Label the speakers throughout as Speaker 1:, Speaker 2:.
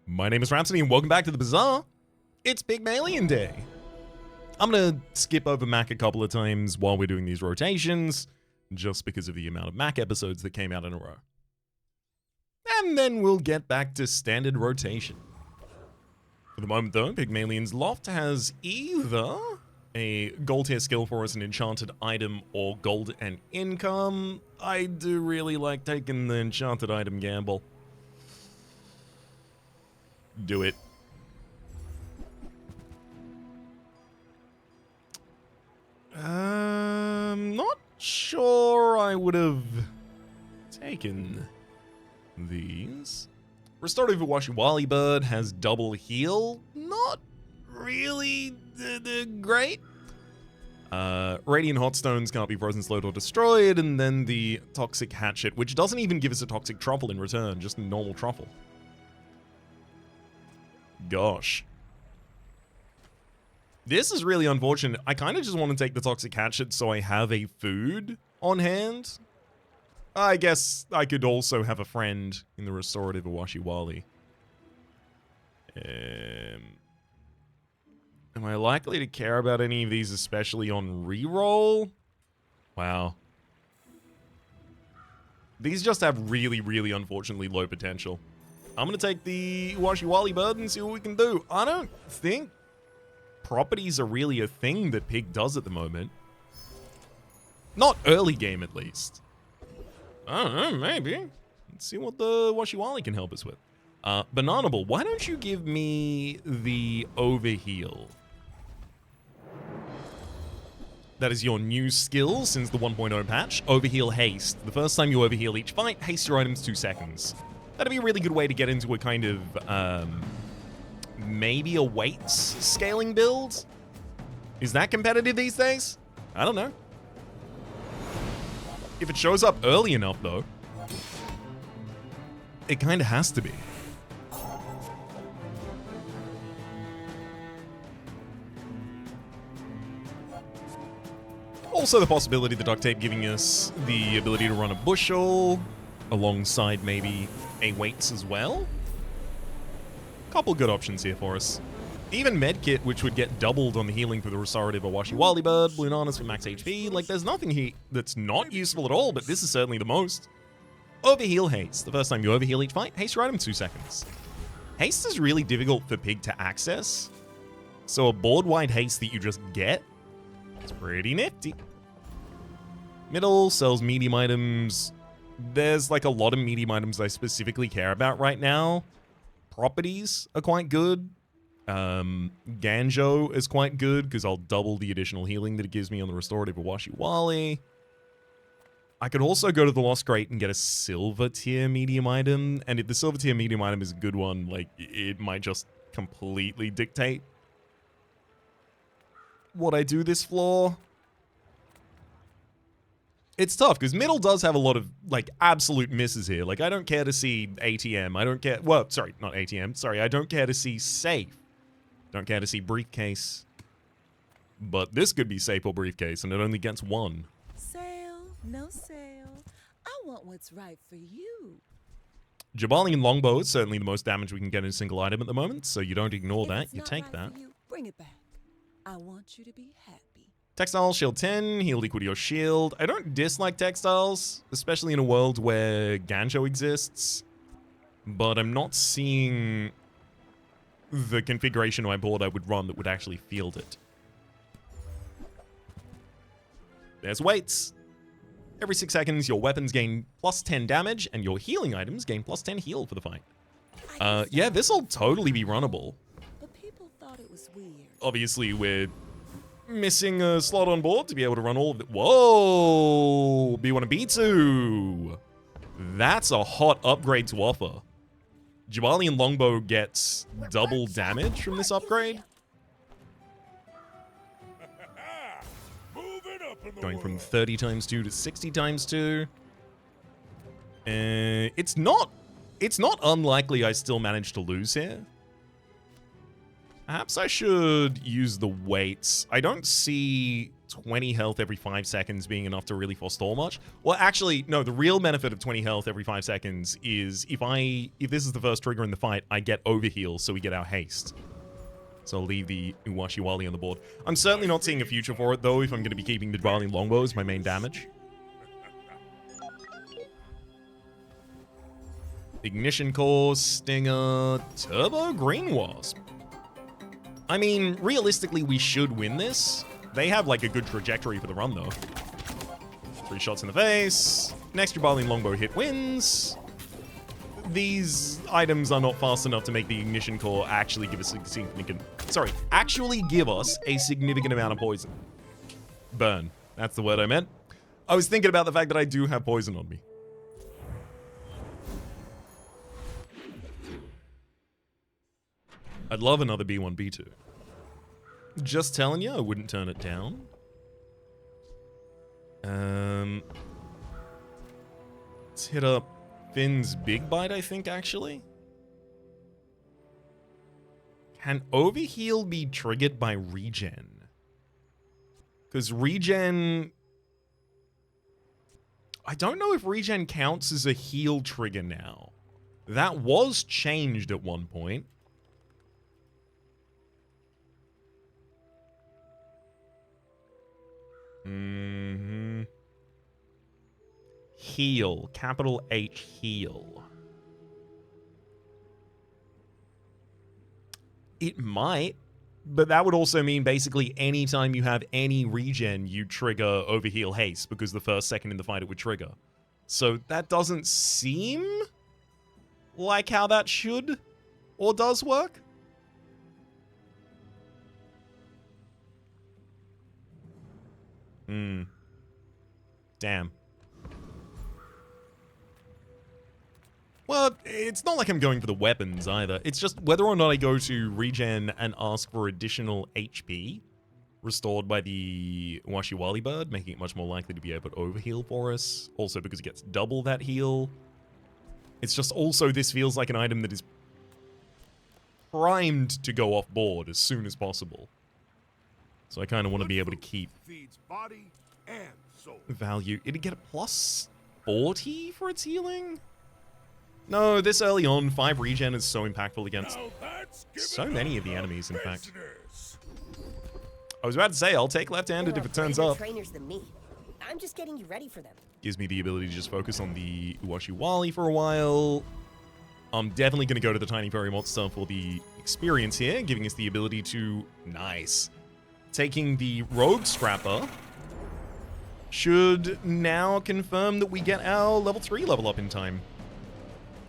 Speaker 1: My name is Rhapsody and welcome back to the Bazaar. It's Pygmalion Day. I'm gonna skip over Mac a couple of times while we're doing these rotations, just because of the amount of Mac episodes that came out in a row. And then we'll get back to standard rotation. For the moment though, Pygmalion's Loft has either a gold tier skill for us, an enchanted item, or gold and income. I do really like taking the enchanted item gamble. Do it. Not sure I would have taken these. Restorative Washiwali Bird has double heal. Not really great. Radiant Hotstones can't be frozen, slowed, or destroyed. And then the Toxic Hatchet, which doesn't even give us a Toxic Truffle in return, just a normal Truffle. Gosh. This is really unfortunate. I kind of just want to take the Toxic Hatchet so I have a food on hand. I guess I could also have a friend in the Restorative Washiwali. Am I likely to care about any of these, especially on reroll? Wow. These just have really, really unfortunately low potential. I'm going to take the Washiwali Bird and see what we can do. I don't think properties are really a thing that Pig does at the moment. Not early game, at least. I don't know, maybe. Let's see what the Washiwali can help us with. Bananable, why don't you give me the Overheal? That is your new skill since the 1.0 patch. Overheal Haste. The first time you overheal each fight, haste your items 2 seconds. That'd be a really good way to get into a kind of, maybe a weights scaling build? Is that competitive these days? I don't know. If it shows up early enough, though, it kind of has to be. Also the possibility of the duct tape giving us the ability to run a bushel alongside maybe a weights as well. Couple good options here for us. Even Medkit, which would get doubled on the healing for the Restorative or Washiwali Bird, Blue Nanas for max HP. Like, there's nothing here that's not useful at all, but this is certainly the most. Overheal Haste. The first time you overheal each fight, haste your item 2 seconds. Haste is really difficult for Pig to access, so a board-wide haste that you just get, it's pretty nifty. Middle sells medium items. There's like a lot of medium items I specifically care about right now. Properties are quite good. Ganjo is quite good because I'll double the additional healing that it gives me on the Restorative or Washiwali. I could also go to the Lost Crate and get a silver tier medium item. And if the silver tier medium item is a good one, like, it might just completely dictate what I do this floor. It's tough, because middle does have a lot of, like, absolute misses here. Like, I don't care to see ATM. I don't care... Well, sorry, not ATM. Sorry, I don't care to see safe. Don't care to see briefcase. But this could be safe or briefcase, and it only gets one.
Speaker 2: Sale, no sale. I want what's right for you.
Speaker 1: Jabalian Longbow is certainly the most damage we can get in a single item at the moment, so you don't ignore that. You take that.
Speaker 2: Bring it back. I want you to be happy.
Speaker 1: Textile, shield 10, heal equal to your shield. I don't dislike textiles, especially in a world where Ganjo exists. But I'm not seeing the configuration of my board I would run that would actually field it. There's weights. Every 6 seconds, your weapons gain plus 10 damage, and your healing items gain plus 10 heal for the fight. Yeah, this'll totally be runnable.
Speaker 2: But people thought it was weird.
Speaker 1: Obviously, we're missing a slot on board to be able to run all of it. Whoa! B1 and B2. That's a hot upgrade to offer. Jabalian Longbow gets double damage from this upgrade. Going from 30 times 2 to 60 times 2. It's not unlikely I still manage to lose here. Perhaps I should use the weights. I don't see 20 health every 5 seconds being enough to really forestall much. Well, actually, no, the real benefit of 20 health every 5 seconds is if this is the first trigger in the fight, I get overheal, so we get our haste. So I'll leave the Uwashiwali on the board. I'm certainly not seeing a future for it, though, if I'm going to be keeping the Dwali Longbow as my main damage. Ignition Core, Stinger, Turbo Green Wasp. I mean, realistically, we should win this. They have, like, a good trajectory for the run, though. 3 shots in the face. Next Dwali Longbow hit wins. These items are not fast enough to make the Ignition Core actually give us a significant... Sorry, actually give us a significant amount of poison. Burn. That's the word I meant. I was thinking about the fact that I do have poison on me. I'd love another B1, B2. Just telling you, I wouldn't turn it down. Let's hit up Finn's Big Bite, I think, actually. Can Overheal be triggered by regen? Because regen... I don't know if regen counts as a heal trigger now. That was changed at one point. Heal. Capital H, heal. It might, but that would also mean basically anytime you have any regen, you trigger Overheal Haste, because the first second in the fight it would trigger. So that doesn't seem like how that should or does work. Damn. Well, it's not like I'm going for the weapons either. It's just whether or not I go to regen and ask for additional HP restored by the Washiwali bird, making it much more likely to be able to overheal for us. Also because it gets double that heal. It's just also this feels like an item that is primed to go off board as soon as possible. So I kind of want to be able to keep value. It'd get a plus 40 for its healing? No, this early on, 5 regen is so impactful against so many of the enemies, in fact. I was about to say, I'll take left-handed if it turns up.
Speaker 3: Trainers than me. I'm just getting you ready for them.
Speaker 1: Gives me the ability to just focus on the Uwashiwali for a while. I'm definitely going to go to the Tiny Furry Monster for the experience here, giving us the ability to... Nice. Taking the Rogue Scrapper should now confirm that we get our level 3 level up in time.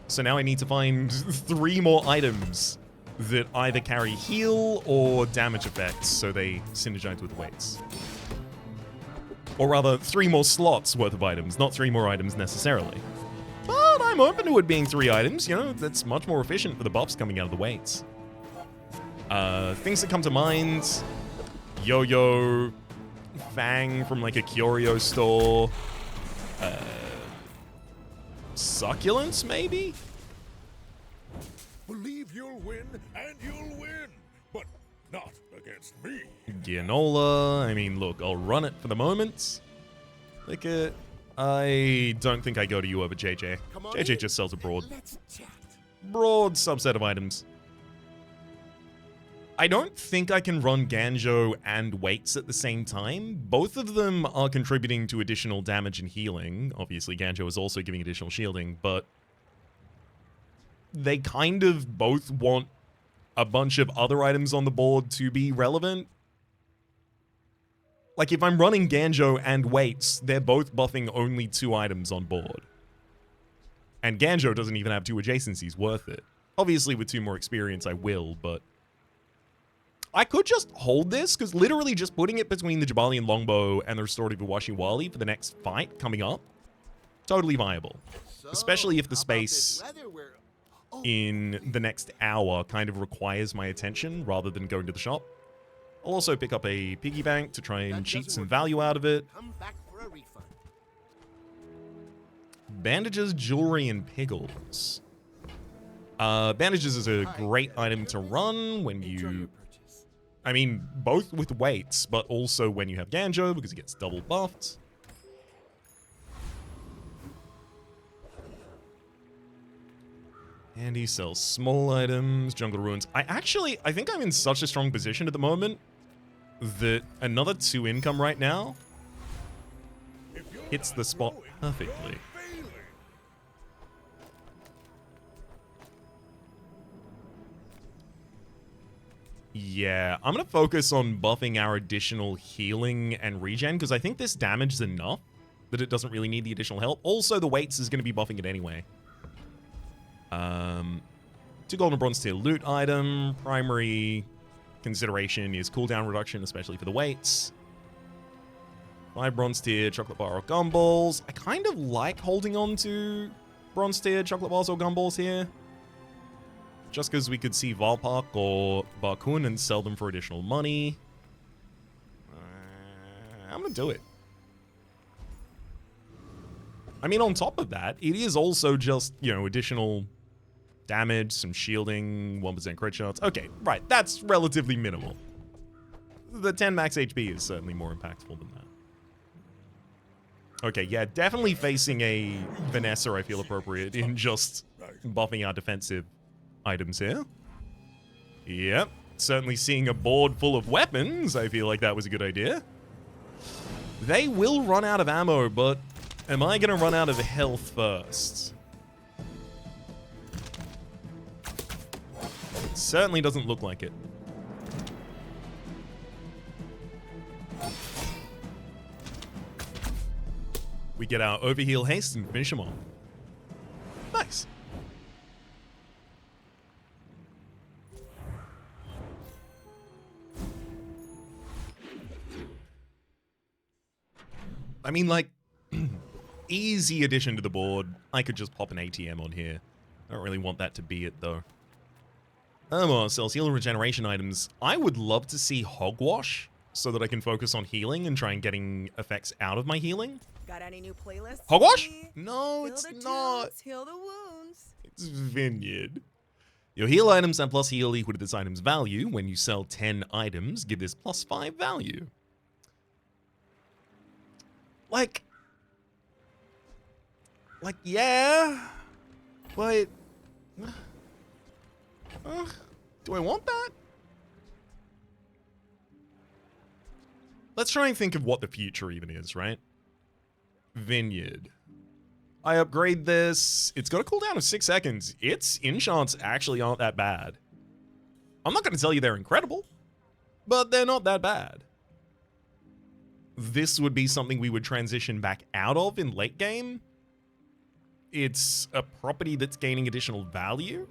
Speaker 1: So now I need to find 3 more items that either carry heal or damage effects, so they synergize with weights. Or rather, 3 more slots worth of items, not 3 more items necessarily. But I'm open to it being 3 items, you know, that's much more efficient for the buffs coming out of the weights. Things that come to mind, Yo-Yo, Fang from like a curio store, Succulents, maybe?
Speaker 4: Believe you'll win, and you'll win, but not against me.
Speaker 1: Gianola, I mean, look, I'll run it for the moment. Look at... I don't think I go to you over JJ. JJ just sells a broad subset of items. I don't think I can run Ganjo and weights at the same time. Both of them are contributing to additional damage and healing. Obviously, Ganjo is also giving additional shielding, but they kind of both want a bunch of other items on the board to be relevant. Like, if I'm running Ganjo and weights, they're both buffing only 2 items on board. And Ganjo doesn't even have 2 adjacencies worth it. Obviously, with 2 more experience, I will, but... I could just hold this, because literally just putting it between the Jabalian Longbow and the Restorative Uwashiwali for the next fight coming up, totally viable. Especially if the space in the next hour kind of requires my attention rather than going to the shop. I'll also pick up a piggy bank to try and cheat some value out of it. Bandages, jewelry, and piggles. Bandages is a great item to run when you I mean, both with weights, but also when you have Ganjo, because he gets double buffed. And he sells small items, jungle ruins. I think I'm in such a strong position at the moment that another 2 income right now hits the spot perfectly. Yeah, I'm going to focus on buffing our additional healing and regen, because I think this damage is enough that it doesn't really need the additional help. Also, the weights is going to be buffing it anyway. 2 gold and bronze tier loot item. Primary consideration is cooldown reduction, especially for the weights. 5 bronze tier chocolate bar or gumballs. I kind of like holding on to bronze tier chocolate bars or gumballs here. Just because we could see Valpark or Barkun and sell them for additional money. I'm going to do it. I mean, on top of that, it is also just, you know, additional damage, some shielding, 1% crit shots. Okay, right, that's relatively minimal. The 10 max HP is certainly more impactful than that. Okay, yeah, definitely facing a Vanessa I feel appropriate in just buffing our defensive items here. Yep, certainly seeing a board full of weapons, I feel like that was a good idea. They will run out of ammo, but am I going to run out of health first? It certainly doesn't look like it. We get our overheal haste and finish him off. Nice. I mean, like, easy addition to the board. I could just pop an ATM on here. I don't really want that to be it, though. Sells heal and regeneration items. I would love to see Hogwash so that I can focus on healing and try and getting effects out of my healing.
Speaker 2: Got any new playlists?
Speaker 1: Hogwash?
Speaker 2: Maybe?
Speaker 1: No,
Speaker 2: Fill
Speaker 1: it's
Speaker 2: the
Speaker 1: not.
Speaker 2: tunes, heal the wounds.
Speaker 1: It's Vineyard. Your heal items and plus heal equal to this item's value. When you sell 10 items, give this plus 5 value. Like, yeah, but do I want that? Let's try and think of what the future even is, right? Vineyard. I upgrade this. It's got a cooldown of 6 seconds. Its enchants actually aren't that bad. I'm not going to tell you they're incredible, but they're not that bad. This would be something we would transition back out of in late game. It's a property that's gaining additional value.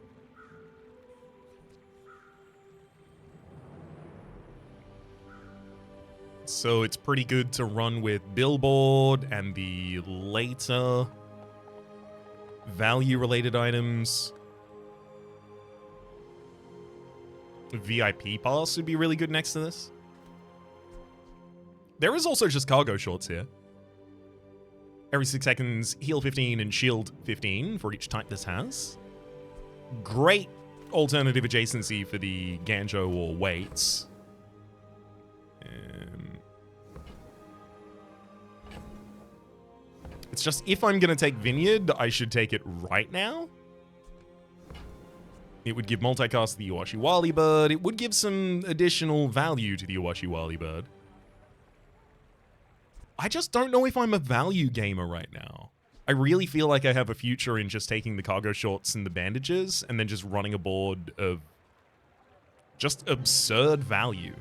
Speaker 1: So it's pretty good to run with Billboard and the later value-related items. VIP pass would be really good next to this. There is also just cargo shorts here. Every 6 seconds, heal 15 and shield 15 for each type this has. Great alternative adjacency for the Ganjo or weights. It's just, if I'm going to take Vineyard, I should take it right now. It would give multicast to the Iwashi Wali Bird. It would give some additional value to the Iwashi Wali Bird. I just don't know if I'm a value gamer right now. I really feel like I have a future in just taking the cargo shorts and the bandages and then just running a board of just absurd value.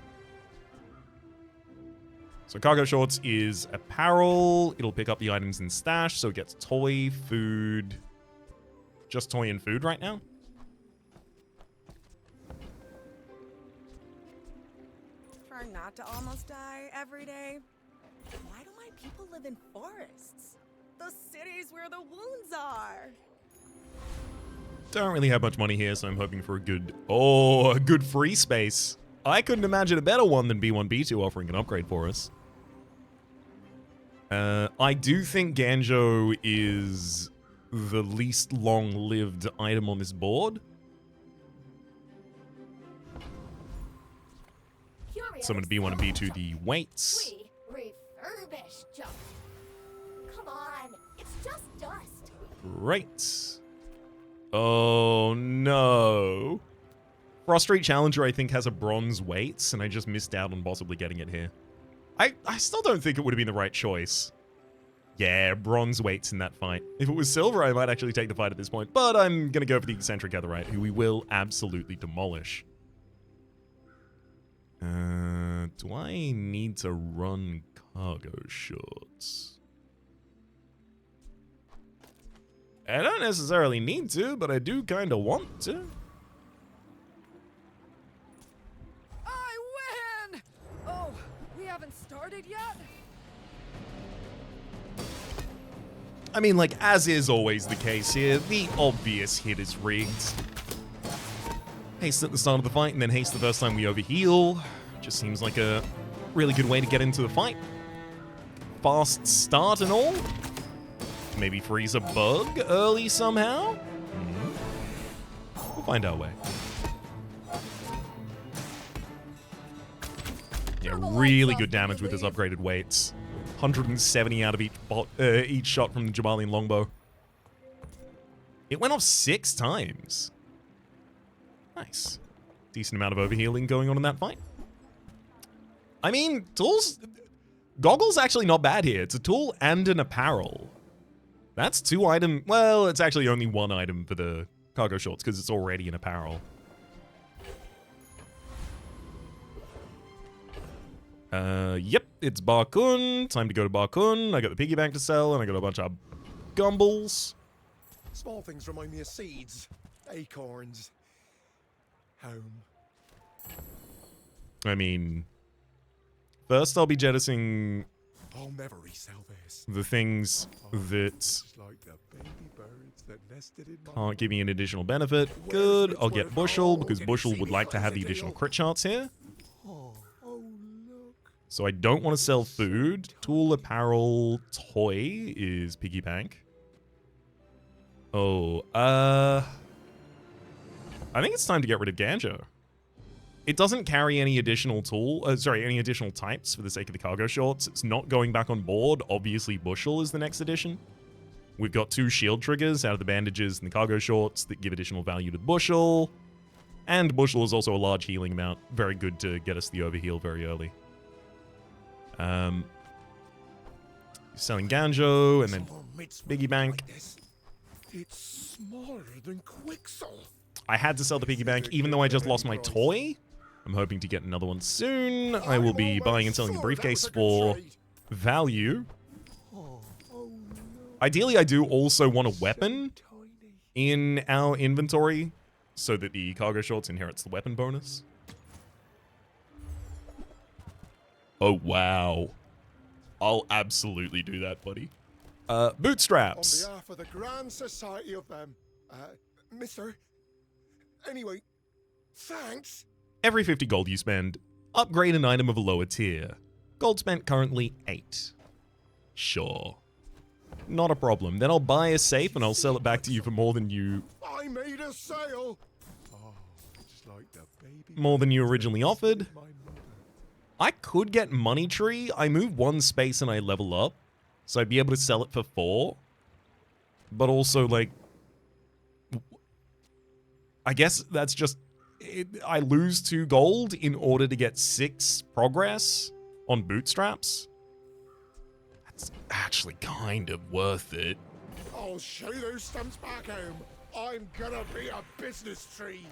Speaker 1: So cargo shorts is apparel. It'll pick up the items in stash, so it gets toy, food. Just toy and food right now.
Speaker 2: Try not to almost die every day. Why do my people live in forests? The cities where the wounds are.
Speaker 1: Don't really have much money here, so I'm hoping for a good free space. I couldn't imagine a better one than B1, B2 offering an upgrade for us. I do think Ganjo is the least long-lived item on this board. Summon B1 and B2 the weights.
Speaker 3: We refurbish junk. Come on, it's just dust.
Speaker 1: Great. Oh no. Frost Street Challenger, I think, has a bronze weights, and I just missed out on possibly getting it here. I still don't think it would have been the right choice. Yeah, bronze weights in that fight. If it was silver, I might actually take the fight at this point, but I'm going to go for the eccentric Etherite, who we will absolutely demolish. Do I need to run cargo shorts? I don't necessarily need to, but I do kind of want to.
Speaker 2: I win! Oh, we haven't started yet?
Speaker 1: I mean, like, as is always the case here, the obvious hit is rigged. Haste at the start of the fight, and then haste the first time we overheal. Just seems like a really good way to get into the fight. Fast start and all. Maybe freeze a bug early somehow? We'll find our way. Yeah, really good damage with his upgraded weights. 170 out of each shot from the Jabalian longbow. It went off 6 times. Nice. Decent amount of overhealing going on in that fight. I mean, tools... Goggle's actually not bad here. It's a tool and an apparel. That's 2 items. Well, it's actually only 1 item for the cargo shorts because it's already an apparel. Yep, it's Barkun. Time to go to Barkun. I got the piggy bank to sell, and I got a bunch of gumballs.
Speaker 4: Small things remind me of seeds, acorns, home.
Speaker 1: I mean, first I'll be jettisoning
Speaker 4: I'll never resell this.
Speaker 1: the things that
Speaker 4: Just like the baby birds that nested in my
Speaker 1: can't give me an additional benefit. Good, I'll get Bushel, because Bushel would like to have the additional crit charts here.
Speaker 4: Oh, look.
Speaker 1: So I don't want to sell food. Tool, apparel, toy is piggy bank. Oh, I think it's time to get rid of Ganja. It doesn't carry any additional any additional types for the sake of the cargo shorts. It's not going back on board. Obviously, Bushel is the next addition. We've got 2 shield triggers out of the bandages and the cargo shorts that give additional value to Bushel. And Bushel is also a large healing amount. Very good to get us the overheal very early. Selling Ganjo and then Piggy Bank.
Speaker 4: Like this. It's smaller than Quixel.
Speaker 1: I had to sell the piggy bank even though I just lost my toy. I'm hoping to get another one soon. I will be buying and selling the briefcase for value. Ideally, I do also want a weapon in our inventory so that the cargo shorts inherits the weapon bonus. Oh, wow. I'll absolutely do that, buddy. Bootstraps.
Speaker 4: On behalf of the Grand Society of Mister. Anyway, thanks.
Speaker 1: Every 50 gold you spend, upgrade an item of a lower tier. Gold spent currently 8. Sure. Not a problem. Then I'll buy a safe and I'll sell it back to you for more than you...
Speaker 4: I made a sale. Oh, just like the baby.
Speaker 1: More than you originally offered. I could get Money Tree. I move 1 space and I level up. So I'd be able to sell it for 4. But also, like... I guess that's just... I lose 2 gold in order to get 6 progress on bootstraps. That's actually kind of worth it.
Speaker 4: I'll show you those stumps back home. I'm gonna be a business tree.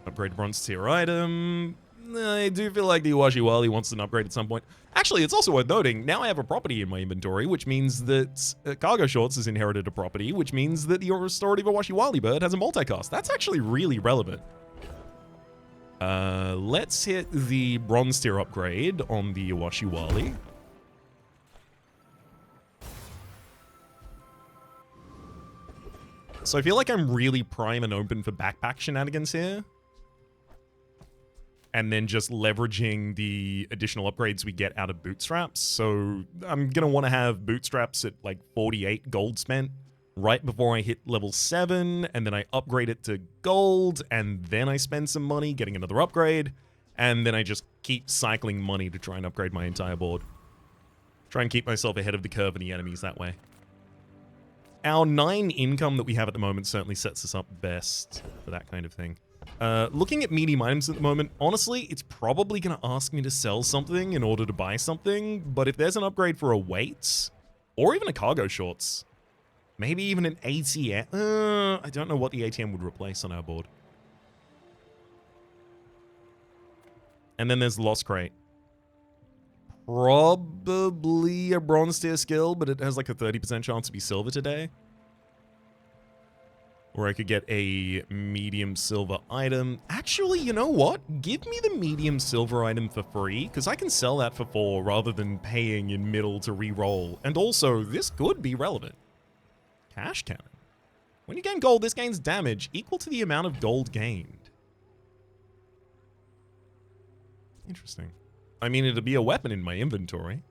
Speaker 1: Upgrade bronze tier item. I do feel like the Iwashi Wali wants an upgrade at some point. Actually, it's also worth noting, now I have a property in my inventory, which means that Cargo Shorts has inherited a property, which means that the restorative Iwashi Wali bird has a multicast. That's actually really relevant. Let's hit the bronze tier upgrade on the Iwashi Wali. So I feel like I'm really prime and open for backpack shenanigans here. And then just leveraging the additional upgrades we get out of bootstraps. So I'm going to want to have bootstraps at like 48 gold spent right before I hit level 7, and then I upgrade it to gold, and then I spend some money getting another upgrade, and then I just keep cycling money to try and upgrade my entire board. Try and keep myself ahead of the curve and the enemies that way. Our 9 income that we have at the moment certainly sets us up best for that kind of thing. Looking at medium items at the moment, honestly, it's probably going to ask me to sell something in order to buy something, but if there's an upgrade for a weight, or even a cargo shorts, maybe even an ATM. I don't know what the ATM would replace on our board. And then there's the Lost Crate. Probably a bronze tier skill, but it has like a 30% chance to be silver today. Or I could get a medium silver item. Actually, you know what? Give me the medium silver item for free, because I can sell that for 4 rather than paying in middle to re-roll. And also, this could be relevant. Cash cannon. When you gain gold, this gains damage equal to the amount of gold gained. Interesting. I mean, it'll be a weapon in my inventory.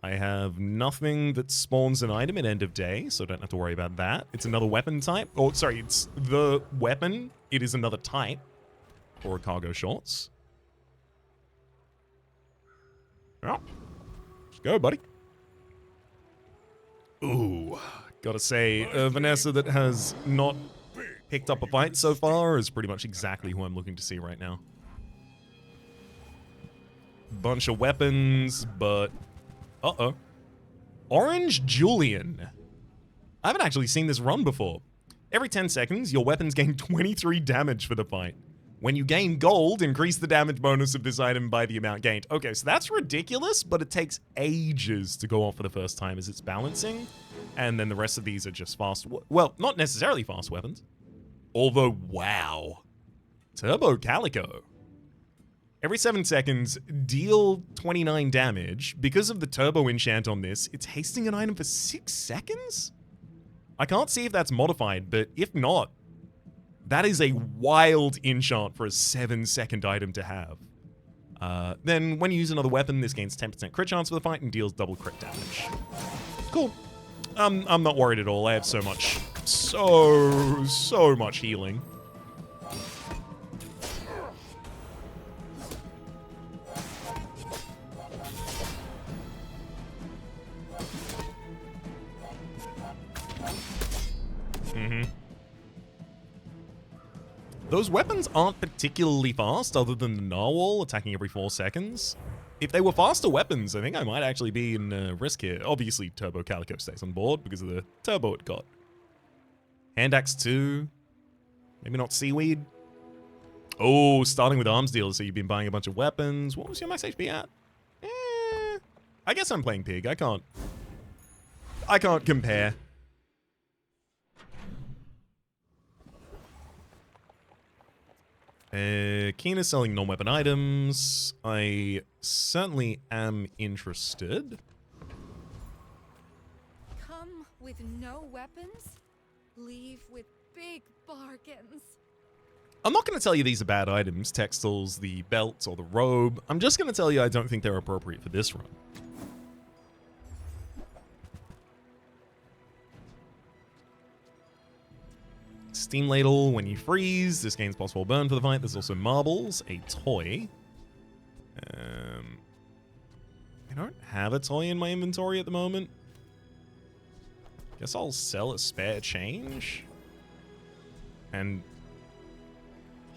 Speaker 1: I have nothing that spawns an item at end of day, so I don't have to worry about that. It's another weapon type. Oh, sorry, it's the weapon. It is another type for a cargo shorts. Oh, let's go, buddy. Ooh, gotta say, Vanessa that has not picked up a fight so far is pretty much exactly who I'm looking to see right now. Bunch of weapons, but... Uh-oh. Orange Julian. I haven't actually seen this run before. Every 10 seconds, your weapons gain 23 damage for the fight. When you gain gold, increase the damage bonus of this item by the amount gained. Okay, so that's ridiculous, but it takes ages to go off for the first time as it's balancing. And then the rest of these are just fast... Well, not necessarily fast weapons. Although, wow. Turbo Calico. Every 7 seconds, deal 29 damage. Because of the turbo enchant on this, it's hasting an item for 6 seconds? I can't see if that's modified, but if not, that is a wild enchant for a 7-second item to have. Then, when you use another weapon, this gains 10% crit chance for the fight and deals double crit damage. Cool. I'm not worried at all. I have so much healing. Those weapons aren't particularly fast, other than the narwhal attacking every 4 seconds. If they were faster weapons, I think I might actually be in risk here. Obviously, Turbo Calico stays on board because of the turbo it got. Hand Axe 2. Maybe not Seaweed. Oh, starting with arms deals, so you've been buying a bunch of weapons. What was your max HP at? I guess I'm playing Pig. I can't compare. Keen is selling non-weapon items. I certainly am interested.
Speaker 5: Come with no weapons, leave with big bargains.
Speaker 1: I'm not going to tell you these are bad items, textiles, the belt, or the robe. I'm just going to tell you I don't think they're appropriate for this run. Steam Ladle, when you freeze, this gains possible burn for the fight. There's also marbles, a toy. I don't have a toy in my inventory at the moment. Guess I'll sell a spare change. And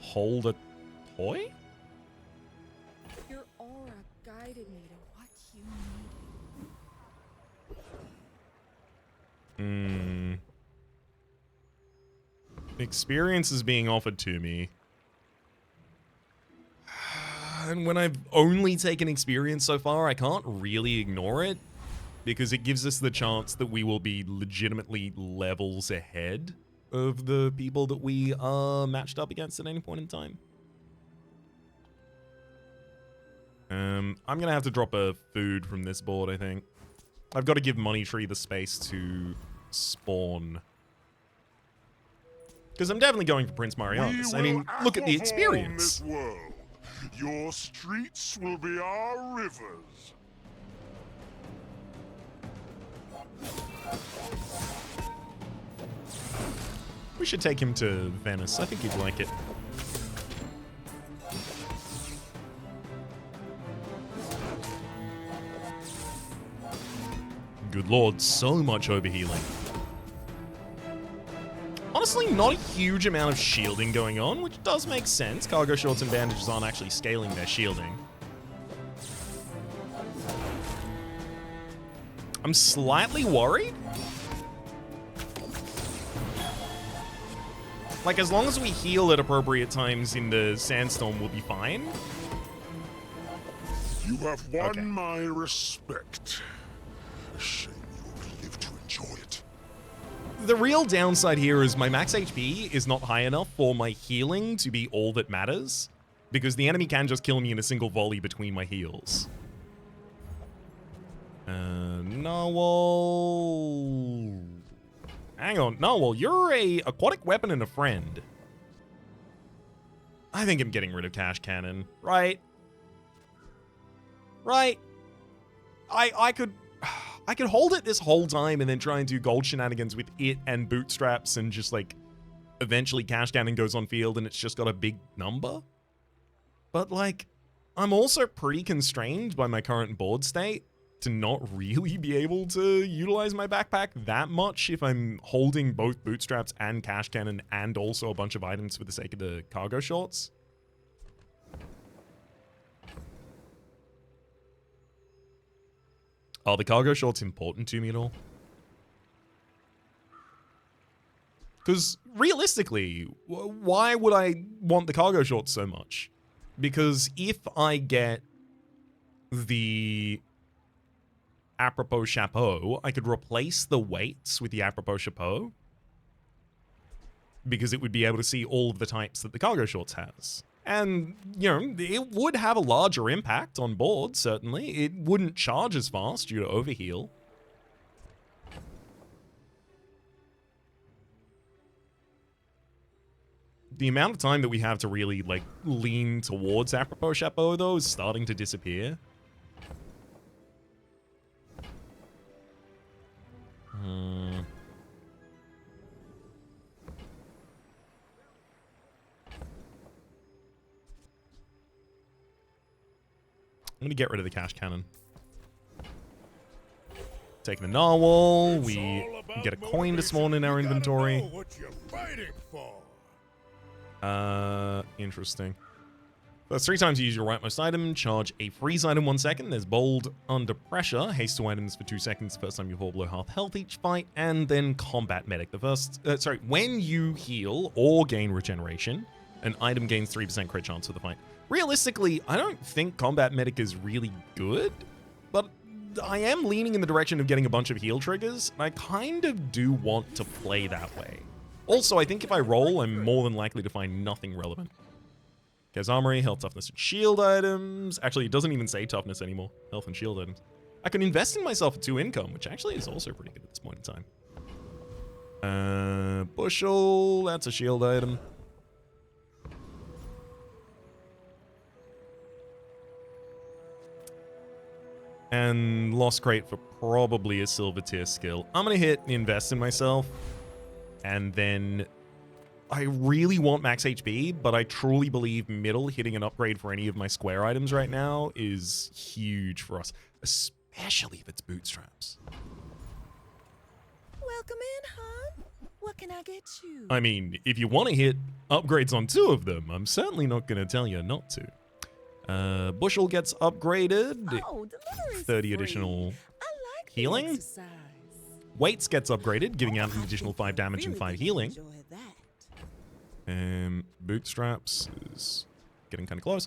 Speaker 1: hold a toy?
Speaker 5: Your aura guided me to what you needed.
Speaker 1: Experience is being offered to me. And when I've only taken experience so far, I can't really ignore it. Because it gives us the chance that we will be legitimately levels ahead of the people that we are matched up against at any point in time. I'm going to have to drop a food from this board, I think. I've got to give Money Tree the space to spawn. Because I'm definitely going for Prince Marianus. I mean, look at the experience.
Speaker 6: This world. Your streets will be our rivers.
Speaker 1: We should take him to Venice. I think he'd like it. Good lord, so much overhealing. Honestly, not a huge amount of shielding going on, which does make sense. Cargo shorts and bandages aren't actually scaling their shielding. I'm slightly worried. Like, as long as we heal at appropriate times in the sandstorm, we'll be fine.
Speaker 6: You have won my respect. A shame you won't live to enjoy it.
Speaker 1: The real downside here is my max HP is not high enough for my healing to be all that matters, because the enemy can just kill me in a single volley between my heals. Narwhal. Hang on, Narwhal, you're a aquatic weapon and a friend. I think I'm getting rid of Cash Cannon, right? Right? I could hold it this whole time and then try and do gold shenanigans with it and bootstraps and just like eventually Cash Cannon goes on field and it's just got a big number. But like, I'm also pretty constrained by my current board state to not really be able to utilize my backpack that much if I'm holding both bootstraps and Cash Cannon and also a bunch of items for the sake of the cargo shorts. Are the cargo shorts important to me at all? Because realistically, why would I want the cargo shorts so much? Because if I get the apropos chapeau, I could replace the weights with the apropos chapeau because it would be able to see all of the types that the cargo shorts has. And, you know, it would have a larger impact on board, certainly. It wouldn't charge as fast due to overheal. The amount of time that we have to really, like, lean towards apropos chapeau, though, is starting to disappear. I'm gonna get rid of the Cash Cannon. Taking the Narwhal, we get a coin to spawn in our inventory. Interesting. That's 3 times you use your rightmost item, charge a freeze item 1 second, there's bold under pressure, haste 2 items for 2 seconds first time you fall below half health each fight, and then combat medic. The first, when you heal or gain regeneration, an item gains 3% crit chance for the fight. Realistically, I don't think combat medic is really good, but I am leaning in the direction of getting a bunch of heal triggers, and I kind of do want to play that way. Also, I think if I roll, I'm more than likely to find nothing relevant. Kev's Armory, health, toughness, and shield items. Actually, it doesn't even say toughness anymore. Health and shield items. I can invest in myself at 2 income, which actually is also pretty good at this point in time. Bushel, that's a shield item. And Lost Crate for probably a silver tier skill. I'm going to hit invest in myself. And then I really want max HP, but I truly believe middle hitting an upgrade for any of my square items right now is huge for us. Especially if it's bootstraps.
Speaker 2: Welcome in, hon. What can I get you?
Speaker 1: I mean, if you want to hit upgrades on 2 of them, I'm certainly not going to tell you not to. Bushel gets upgraded.
Speaker 2: Oh, delivery's
Speaker 1: 30
Speaker 2: free.
Speaker 1: additional
Speaker 2: I like the
Speaker 1: healing.
Speaker 2: exercise.
Speaker 1: Weights gets upgraded, giving out an additional 5 damage and 5 healing.
Speaker 2: Enjoy that.
Speaker 1: Bootstraps is getting kind of close.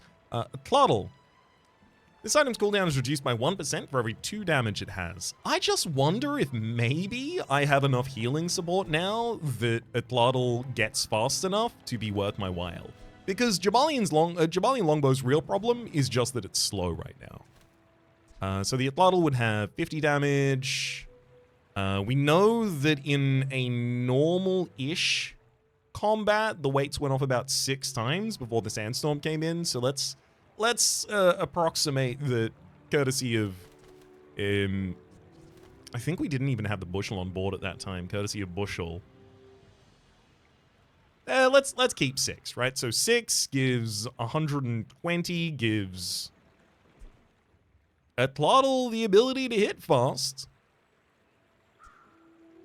Speaker 1: Clottle. This item's cooldown is reduced by 1% for every 2 damage it has. I just wonder if maybe I have enough healing support now that a Clottle gets fast enough to be worth my while. Because Jabalian Longbow's real problem is just that it's slow right now. So the Atlatl would have 50 damage. We know that in a normal-ish combat, the weights went off about 6 times before the sandstorm came in. So let's approximate that, courtesy of I think we didn't even have the Bushel on board at that time, courtesy of Bushel. Let's keep 6, right? So 6 gives 120, gives Atlatl the ability to hit fast.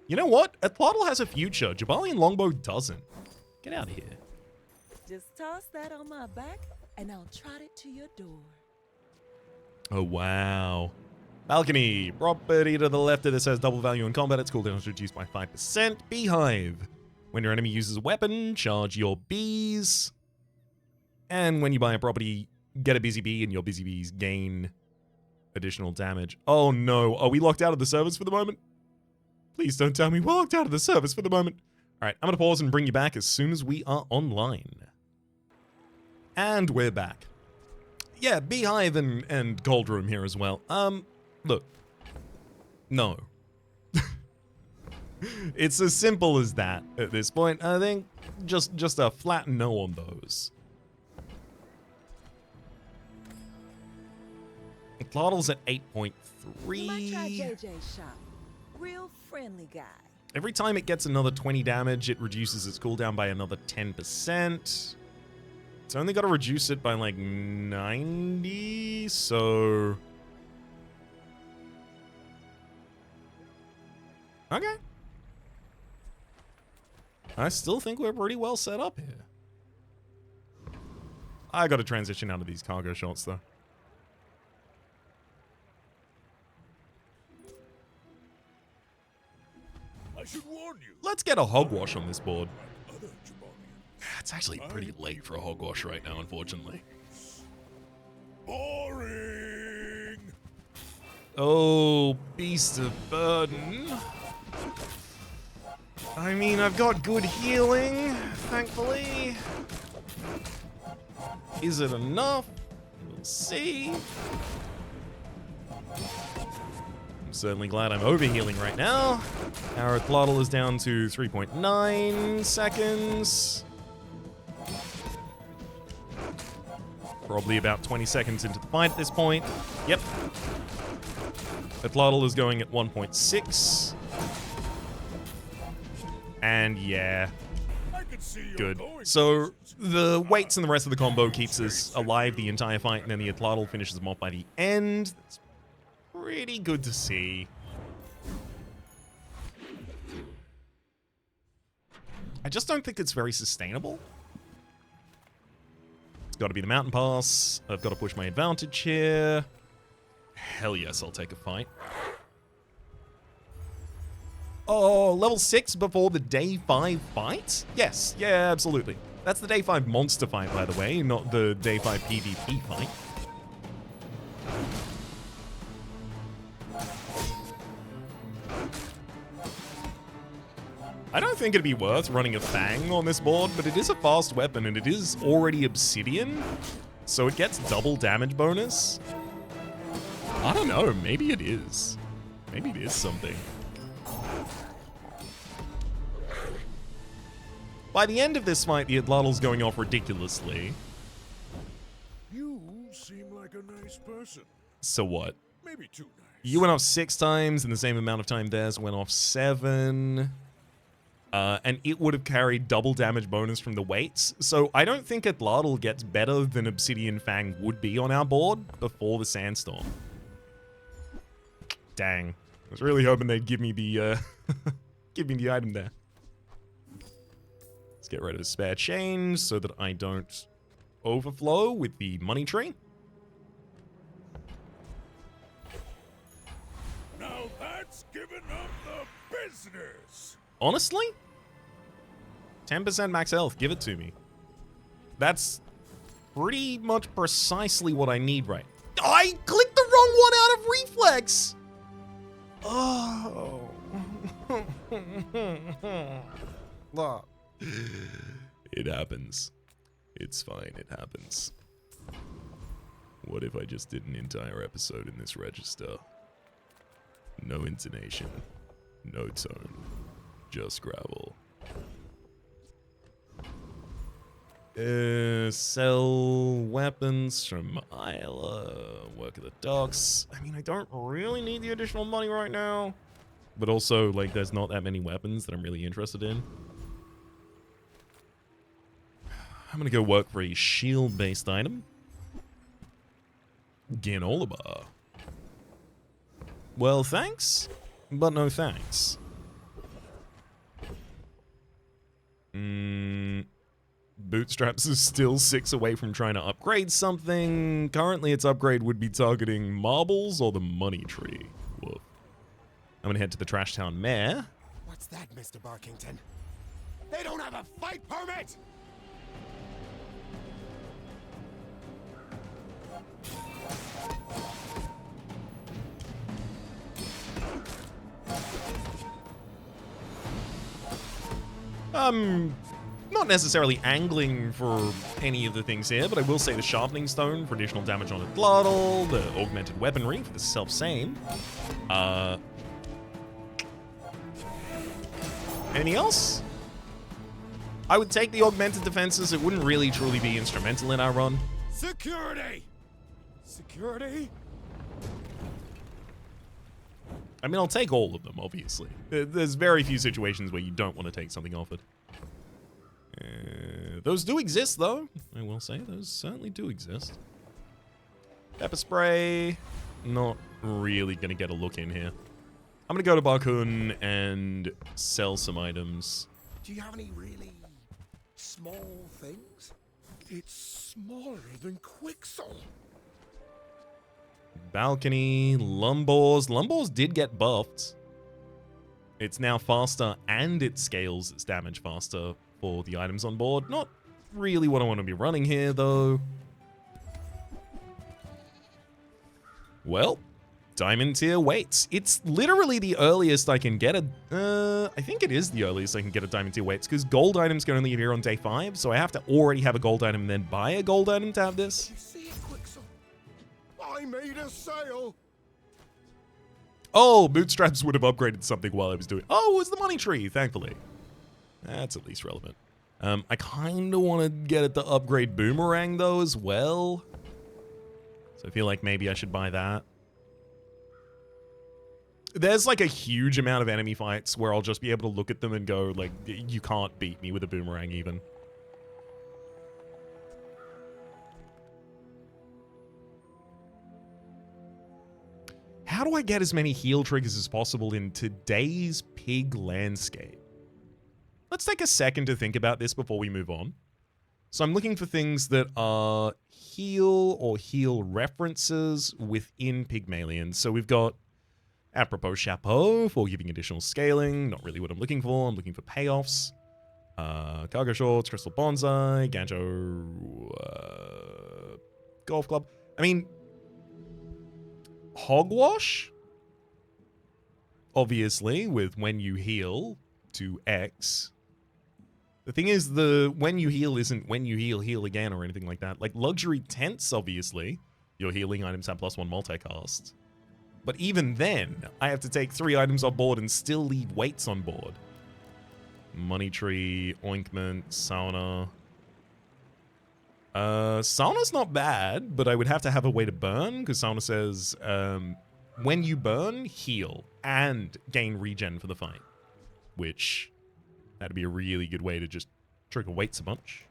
Speaker 1: You know what? Atlatl has a future. Jabalian Longbow doesn't. Get out of here.
Speaker 2: Just toss that on my back, and I'll trot it to your door.
Speaker 1: Oh, wow. Balcony. Property to the left of this has double value in combat. Its cooldown is reduced by 5%. Beehive. When your enemy uses a weapon, charge your bees. And when you buy a property, get a busy bee, and your busy bees gain additional damage. Oh, no. Are we locked out of the service for the moment? Please don't tell me we're locked out of the service for the moment. All right, I'm going to pause and bring you back as soon as we are online. And we're back. Yeah, Beehive and Cold Room here as well. Look. No. It's as simple as that at this point. I think just a flat no on those. Atlatl's at 8.3.
Speaker 2: You might try JJ's shop. Real friendly guy.
Speaker 1: Every time it gets another 20 damage, it reduces its cooldown by another 10%. It's only got to reduce it by like 90, so... Okay. I still think we're pretty well set up here. I got to transition out of these cargo shots, though.
Speaker 6: I should warn you.
Speaker 1: Let's get a Hogwash on this board. It's actually pretty late for a Hogwash right now, unfortunately.
Speaker 6: Boring.
Speaker 1: Oh, Beast of Burden. I mean, I've got good healing, thankfully. Is it enough? We'll see. I'm certainly glad I'm overhealing right now. Our Atlatl is down to 3.9 seconds. Probably about 20 seconds into the fight at this point. Yep. Atlatl is going at 1.6. And yeah. Good. So the weights and the rest of the combo keeps us alive the entire fight, and then the Atlatl finishes them off by the end. That's pretty good to see. I just don't think it's very sustainable. It's got to be the mountain pass. I've got to push my advantage here. Hell yes, I'll take a fight. Oh, level 6 before the day 5 fight? Yes, yeah, absolutely. That's the day 5 monster fight, by the way, not the day 5 PvP fight. I don't think it'd be worth running a Fang on this board, but it is a fast weapon and it is already Obsidian, so it gets double damage bonus. I don't know, maybe it is. Maybe it is something. By the end of this fight, the Atlatl's going off ridiculously.
Speaker 6: You seem like a nice person.
Speaker 1: So what?
Speaker 6: Maybe too nice.
Speaker 1: You went off 6 times in the same amount of time theirs went off 7. And it would have carried double damage bonus from the weights. So I don't think Atlatl gets better than Obsidian Fang would be on our board before the Sandstorm. Dang. I was really hoping they'd give me the give me the item there. Let's get rid of the spare change so that I don't overflow with the money tree.
Speaker 6: Now that's giving up the business.
Speaker 1: Honestly? 10% max health, give it to me. That's pretty much precisely what I need right. I clicked the wrong one out of reflex! Oh. It happens. It's fine, it happens. What if I just did an entire episode in this register? No intonation, no tone. Just gravel. Sell weapons from Isla. Work at the docks. I mean, I don't really need the additional money right now. But also, like, there's not that many weapons that I'm really interested in. I'm gonna go work for a shield-based item. Granola bar. Well, thanks, but no thanks. Bootstraps is still 6 away from trying to upgrade something. Currently, its upgrade would be targeting marbles or the money tree. Whoa. I'm gonna head to the Trash Town Mare.
Speaker 4: What's that, Mr. Barkington? They don't have a fight permit!
Speaker 1: Not necessarily angling for any of the things here, but I will say the Sharpening Stone for additional damage on a Glottal, the Augmented Weaponry for the self-same. Anything else? I would take the Augmented Defenses. It wouldn't really truly be instrumental in our run.
Speaker 4: Security! Security?
Speaker 1: I mean, I'll take all of them, obviously. There's very few situations where you don't want to take something offered. Those do exist, though. I will say, those certainly do exist. Pepper spray. Not really going to get a look in here. I'm going to go to Barkun and sell some items.
Speaker 4: Do you have any really small things? It's smaller than Quixel.
Speaker 1: Balcony, Lumbors. Lumbors did get buffed. It's now faster and it scales its damage faster for the items on board. Not really what I want to be running here, though. Well, Diamond tier weights. It's literally the earliest I can get a... I think it is the earliest I can get a Diamond tier weights, because gold items can only appear on day 5, so I have to already have a gold item and then buy a gold item to have this.
Speaker 4: You see it, Quixel? I made a sale!
Speaker 1: Oh, Bootstraps would have upgraded something while I was doing... Oh, it was the money tree, thankfully. That's at least relevant. I kind of want to get it to upgrade Boomerang, though, as well. So I feel like maybe I should buy that. There's, like, a huge amount of enemy fights where I'll just be able to look at them and go, like, you can't beat me with a Boomerang, even. How do I get as many heal triggers as possible in today's pig landscape? Let's take a second to think about this before we move on. So I'm looking for things that are heal or heal references within Pygmalion. So we've got Apropos Chapeau for giving additional scaling. Not really what I'm looking for. I'm looking for payoffs. Cargo Shorts, Crystal Bonsai, Ganjo, Golf Club. I mean, Hogwash? Obviously, with when you heal to X. The thing is, the when you heal isn't when you heal again or anything like that. Like Luxury Tents, obviously, your healing items have +1 multicast. But even then, I have to take 3 items on board and still leave weights on board. Money Tree, Ointment, Sauna. Sauna's not bad, but I would have to have a way to burn, because Sauna says, when you burn, heal, and gain regen for the fight. Which, that'd be a really good way to just trigger weights a bunch.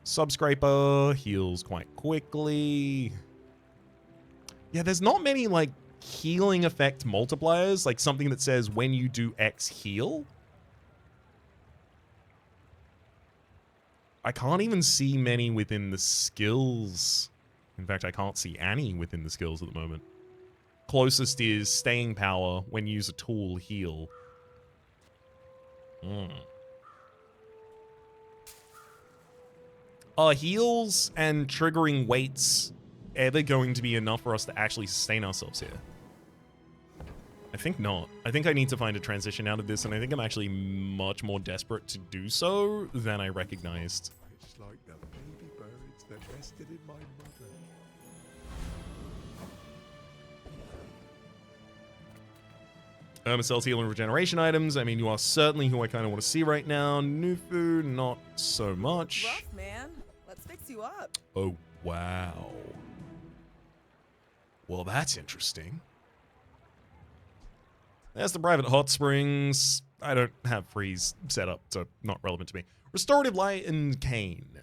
Speaker 1: Subscraper heals quite quickly. Yeah, there's not many, like, healing effect multipliers, like something that says when you do X, heal. I can't even see many within the skills. In fact, I can't see any within the skills at the moment. Closest is staying power, when you use a tool, heal. Are heals and triggering weights ever going to be enough for us to actually sustain ourselves here? I think not. I think I need to find a transition out of this, and I think I'm actually much more desperate to do so than I recognized.
Speaker 4: It's like the baby birds that nested in my mother.
Speaker 1: Sells heal and regeneration items. I mean, you are certainly who I kind of want to see right now. Nufu, not so much.
Speaker 2: Rough, man. Let's fix you up.
Speaker 1: Oh, wow. Well, that's interesting. There's the private hot springs. I don't have freeze set up, so not relevant to me. Restorative Light and Cane.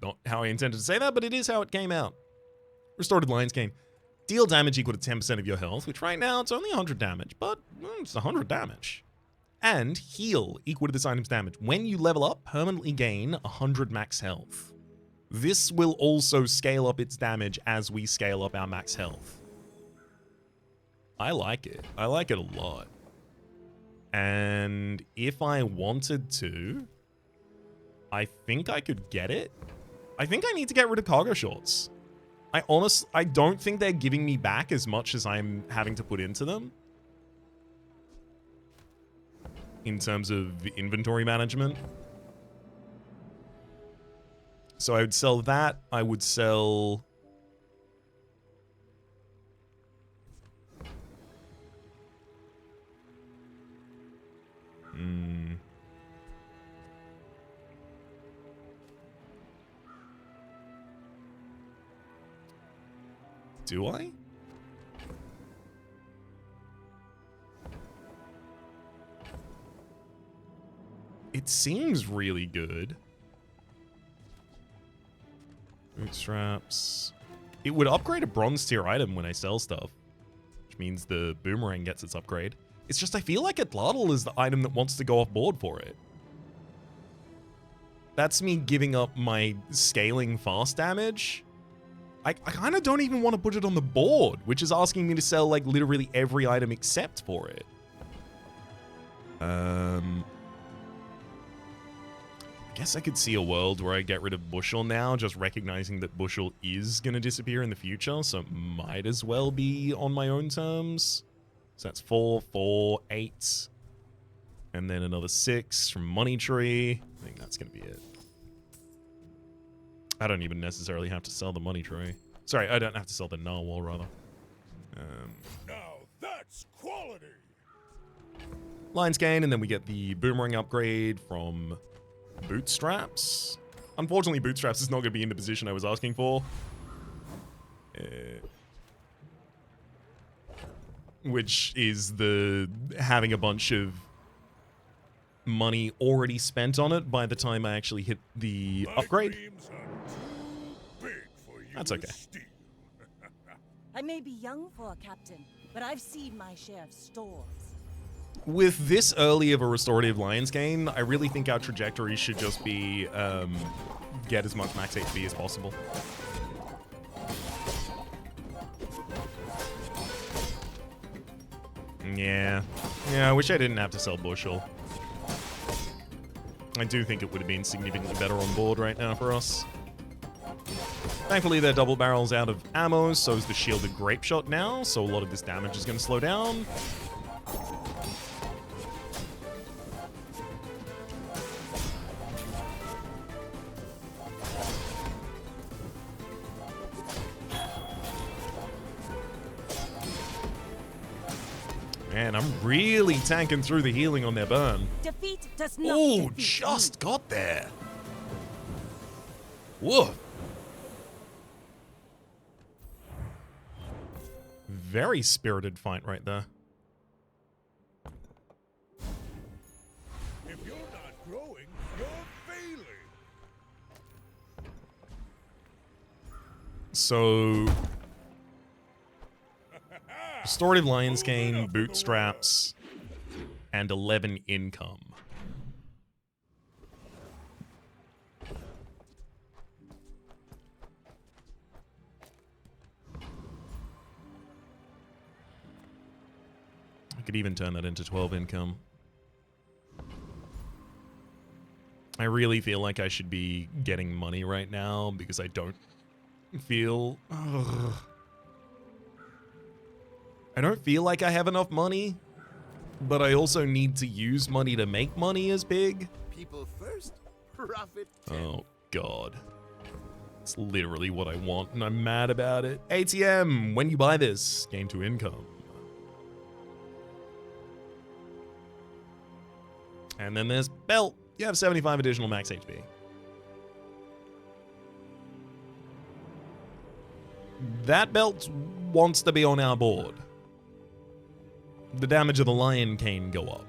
Speaker 1: not how I intended to say that, but it is how it came out. Restored Lion's Cane. Deal damage equal to 10% of your health, which right now it's only 100 damage, but it's 100 damage. And heal equal to this item's damage. When you level up, permanently gain 100 max health. This will also scale up its damage as we scale up our max health. I like it. I like it a lot. And if I wanted to, I think I could get it. I think I need to get rid of cargo shorts. I don't think they're giving me back as much as I'm having to put into them. In terms of inventory management. So I would sell that. I would sell... Do I? It seems really good. Bootstraps. It would upgrade a bronze tier item when I sell stuff, which means the boomerang gets its upgrade. It's just I feel like Atlatl is the item that wants to go off board for it. That's me giving up my scaling fast damage. I kind of don't even want to put it on the board, which is asking me to sell like literally every item except for it. I guess I could see a world where I get rid of Bushel now, just recognizing that Bushel is going to disappear in the future, so it might as well be on my own terms. So that's 4, 4, 8. And then another 6 from Money Tree. I think that's going to be it. I don't even necessarily have to sell the Money Tree. Sorry, I don't have to sell the Narwhal, rather.
Speaker 6: Now that's quality.
Speaker 1: Lion's Cane, and then we get the Boomerang upgrade from Bootstraps. Unfortunately, Bootstraps is not going to be in the position I was asking for. Which is the having a bunch of money already spent on it by the time I actually hit the upgrade. That's okay.
Speaker 7: I may be young for a captain, but I've seen my share of stores.
Speaker 1: With this early of a restorative Lion's Cane, I really think our trajectory should just be get as much max HP as possible. Yeah, I wish I didn't have to sell Bushel. I do think it would have been significantly better on board right now for us. Thankfully, their double barrel's out of ammo, so is the shielded grape shot now, so a lot of this damage is going to slow down. Man, I'm really tanking through the healing on their burn.
Speaker 7: Defeat does not
Speaker 1: Oh,
Speaker 7: defeat
Speaker 1: just
Speaker 7: me.
Speaker 1: got there. Whoa. Very spirited fight right there.
Speaker 6: If you're not growing, you're failing.
Speaker 1: So, restorative Lion's Cane, Bootstraps, and 11 income. I could even turn that into 12 income. I really feel like I should be getting money right now because I don't feel... Ugh. I don't feel like I have enough money, but I also need to use money to make money as big.
Speaker 4: People first, profit.
Speaker 1: Oh, God. It's literally what I want, and I'm mad about it. ATM, when you buy this, gain 2 income. And then there's Belt. You have 75 additional max HP. That belt wants to be on our board. The damage of the Lion Cane go up.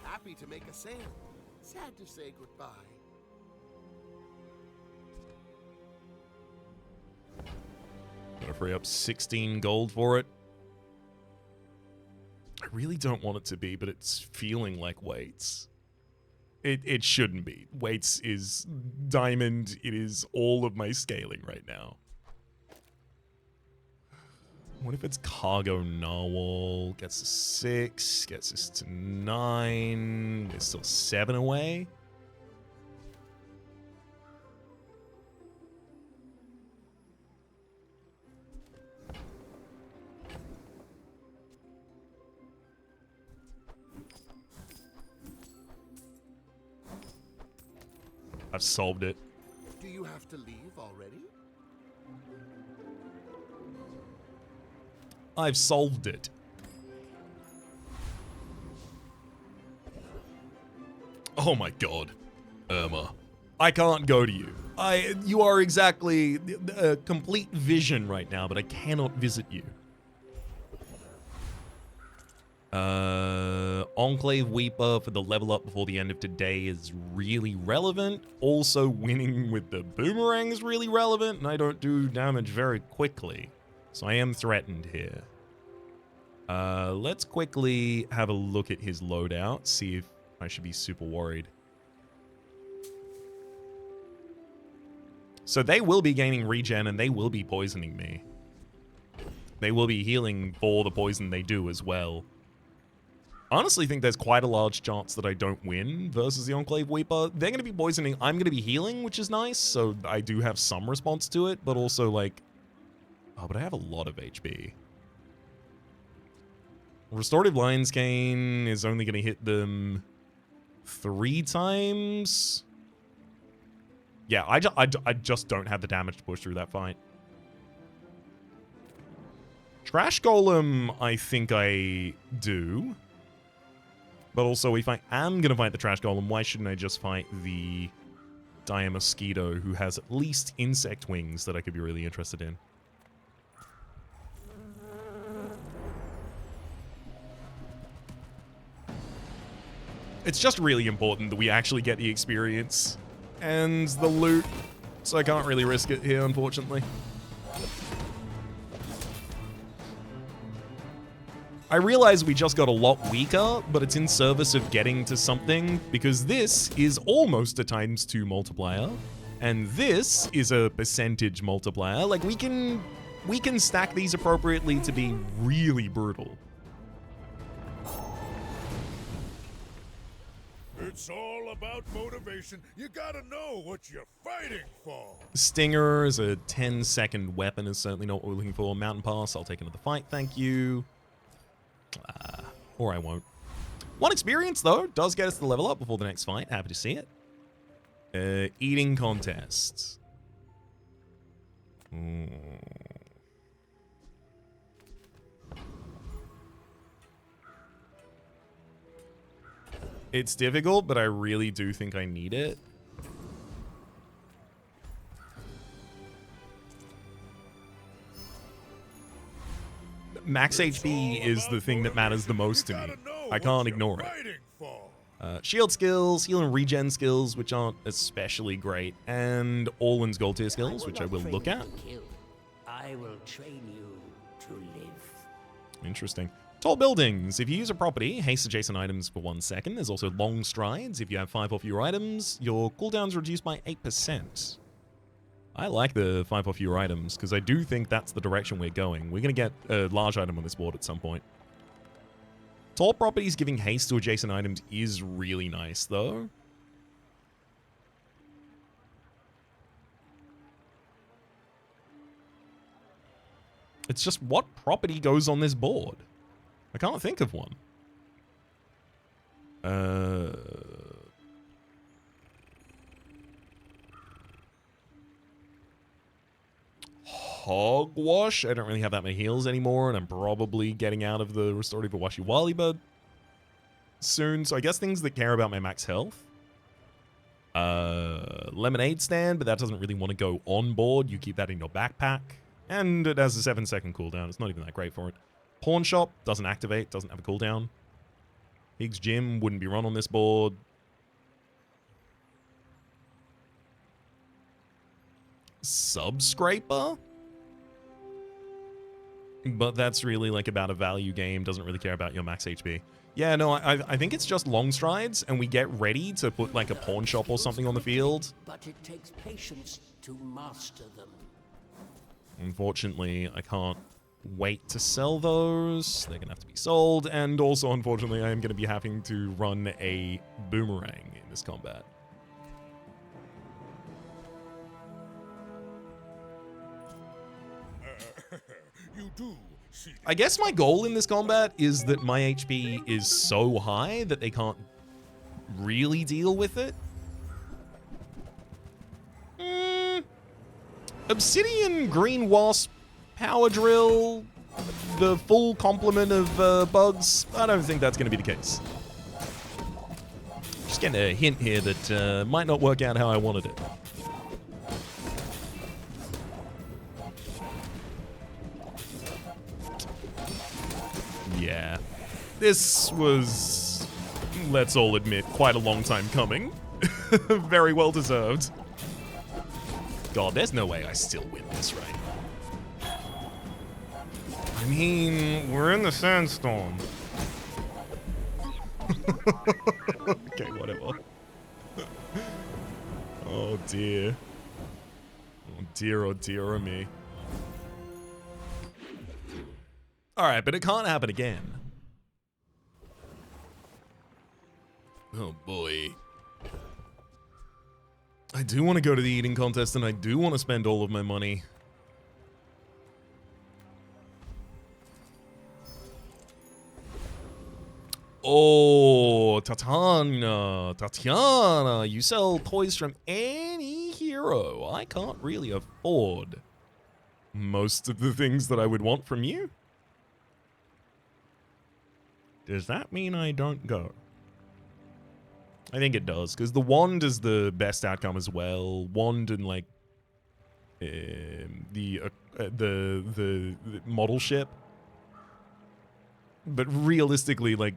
Speaker 4: Happy to make a sale. Sad to say goodbye.
Speaker 1: Gotta free up 16 gold for it. I really don't want it to be, but it's feeling like weights. It shouldn't be. Weights is diamond. It is all of my scaling right now. What if it's cargo narwhal? Gets us 6, gets us to 9. There's still 7 away. I've solved it.
Speaker 4: Do you have to leave already?
Speaker 1: I've solved it. Oh my god. Irma. I can't go to you. You are exactly a complete vision right now, but I cannot visit you. Enclave Weeper for the level up before the end of today is really relevant. Also, winning with the boomerang is really relevant, and I don't do damage very quickly. So I am threatened here. Let's quickly have a look at his loadout, see if I should be super worried. So they will be gaining regen, and they will be poisoning me. They will be healing for the poison they do as well. Honestly think there's quite a large chance that I don't win versus the Enclave Weeper. They're going to be poisoning. I'm going to be healing, which is nice. So I do have some response to it, but also like... Oh, but I have a lot of HP. Restorative Lion's Cane is only going to hit them 3 times. Yeah, I just don't have the damage to push through that fight. Trash Golem, I think I do. But also, if I am going to fight the Trash Golem, why shouldn't I just fight the Dire Mosquito, who has at least insect wings that I could be really interested in? It's just really important that we actually get the experience and the loot, so I can't really risk it here, unfortunately. I realize we just got a lot weaker, but it's in service of getting to something, because this is almost a ×2 multiplier, and this is a percentage multiplier. Like, we can stack these appropriately to be really brutal.
Speaker 6: It's all about motivation. You gotta know what you're fighting for.
Speaker 1: Stinger is a 10-second weapon, is certainly not what we're looking for. Mountain Pass, I'll take another fight, thank you. Or I won't. 1 experience, though, does get us the level up before the next fight. Happy to see it. Eating contest. It's difficult, but I really do think I need it. Max HP is the thing that matters the most to me. I can't ignore it. Shield skills, heal and regen skills, which aren't especially great, and Orlan's gold tier skills, which I will look at.
Speaker 8: I will train you to live.
Speaker 1: Interesting. Tall buildings. If you use a property, haste adjacent items for 1 second. There's also long strides. If you have 5 off your items, your cooldown's reduced by 8%. I like the 5 off your items, because I do think that's the direction we're going. We're going to get a large item on this board at some point. Tall properties giving haste to adjacent items is really nice, though. It's just what property goes on this board? I can't think of one. Hogwash. I don't really have that many heals anymore, and I'm probably getting out of the restorative Washi Waliba soon. So I guess things that care about my max health. Lemonade stand, but that doesn't really want to go on board. You keep that in your backpack. And it has a 7-second cooldown. It's not even that great for it. Pawn shop doesn't activate, doesn't have a cooldown. Higgs Gym wouldn't be run on this board. Subscraper? But that's really like about a value game, doesn't really care about your max HP. Yeah, no, I think it's just long strides, and we get ready to put like a pawn shop or something on the field.
Speaker 8: But it takes patience to master them.
Speaker 1: Unfortunately, I can't wait to sell those. They're gonna have to be sold, and also, unfortunately, I am gonna be having to run a boomerang in this combat.
Speaker 6: You do see.
Speaker 1: I guess my goal in this combat is that my HP is so high that they can't really deal with it. Obsidian, Green Wasp, Power Drill, the full complement of bugs. I don't think that's going to be the case. Just getting a hint here that might not work out how I wanted it. Yeah. This was, let's all admit, quite a long time coming. Very well deserved. God, there's no way I still win this, right? I mean, we're in the sandstorm. Okay, whatever. Oh dear. Oh dear, oh dear, oh me. Alright, but it can't happen again. Oh boy. I do want to go to the eating contest, and I do want to spend all of my money. Oh, Tatiana, you sell toys from any hero. I can't really afford most of the things that I would want from you. Does that mean I don't go? I think it does, because the wand is the best outcome as well. Wand and like the model ship. But realistically, like,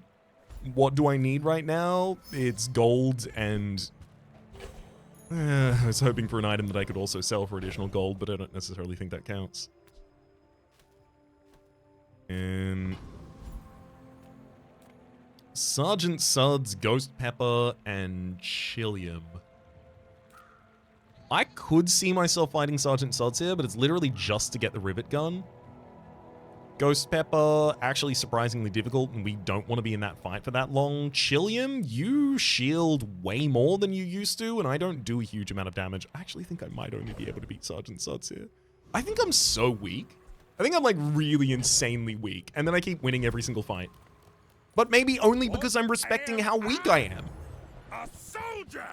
Speaker 1: what do I need right now? It's gold and I was hoping for an item that I could also sell for additional gold, but I don't necessarily think that counts. And Sergeant Suds, Ghost Pepper, and Chilium. I could see myself fighting Sergeant Suds here, but it's literally just to get the rivet gun. Ghost Pepper, actually surprisingly difficult, and we don't want to be in that fight for that long. Chilium, you shield way more than you used to, and I don't do a huge amount of damage. I actually think I might only be able to beat Sergeant Suds here. I think I'm so weak. I think I'm like really insanely weak, and then I keep winning every single fight. But maybe only because I'm respecting how weak I am.
Speaker 6: A soldier!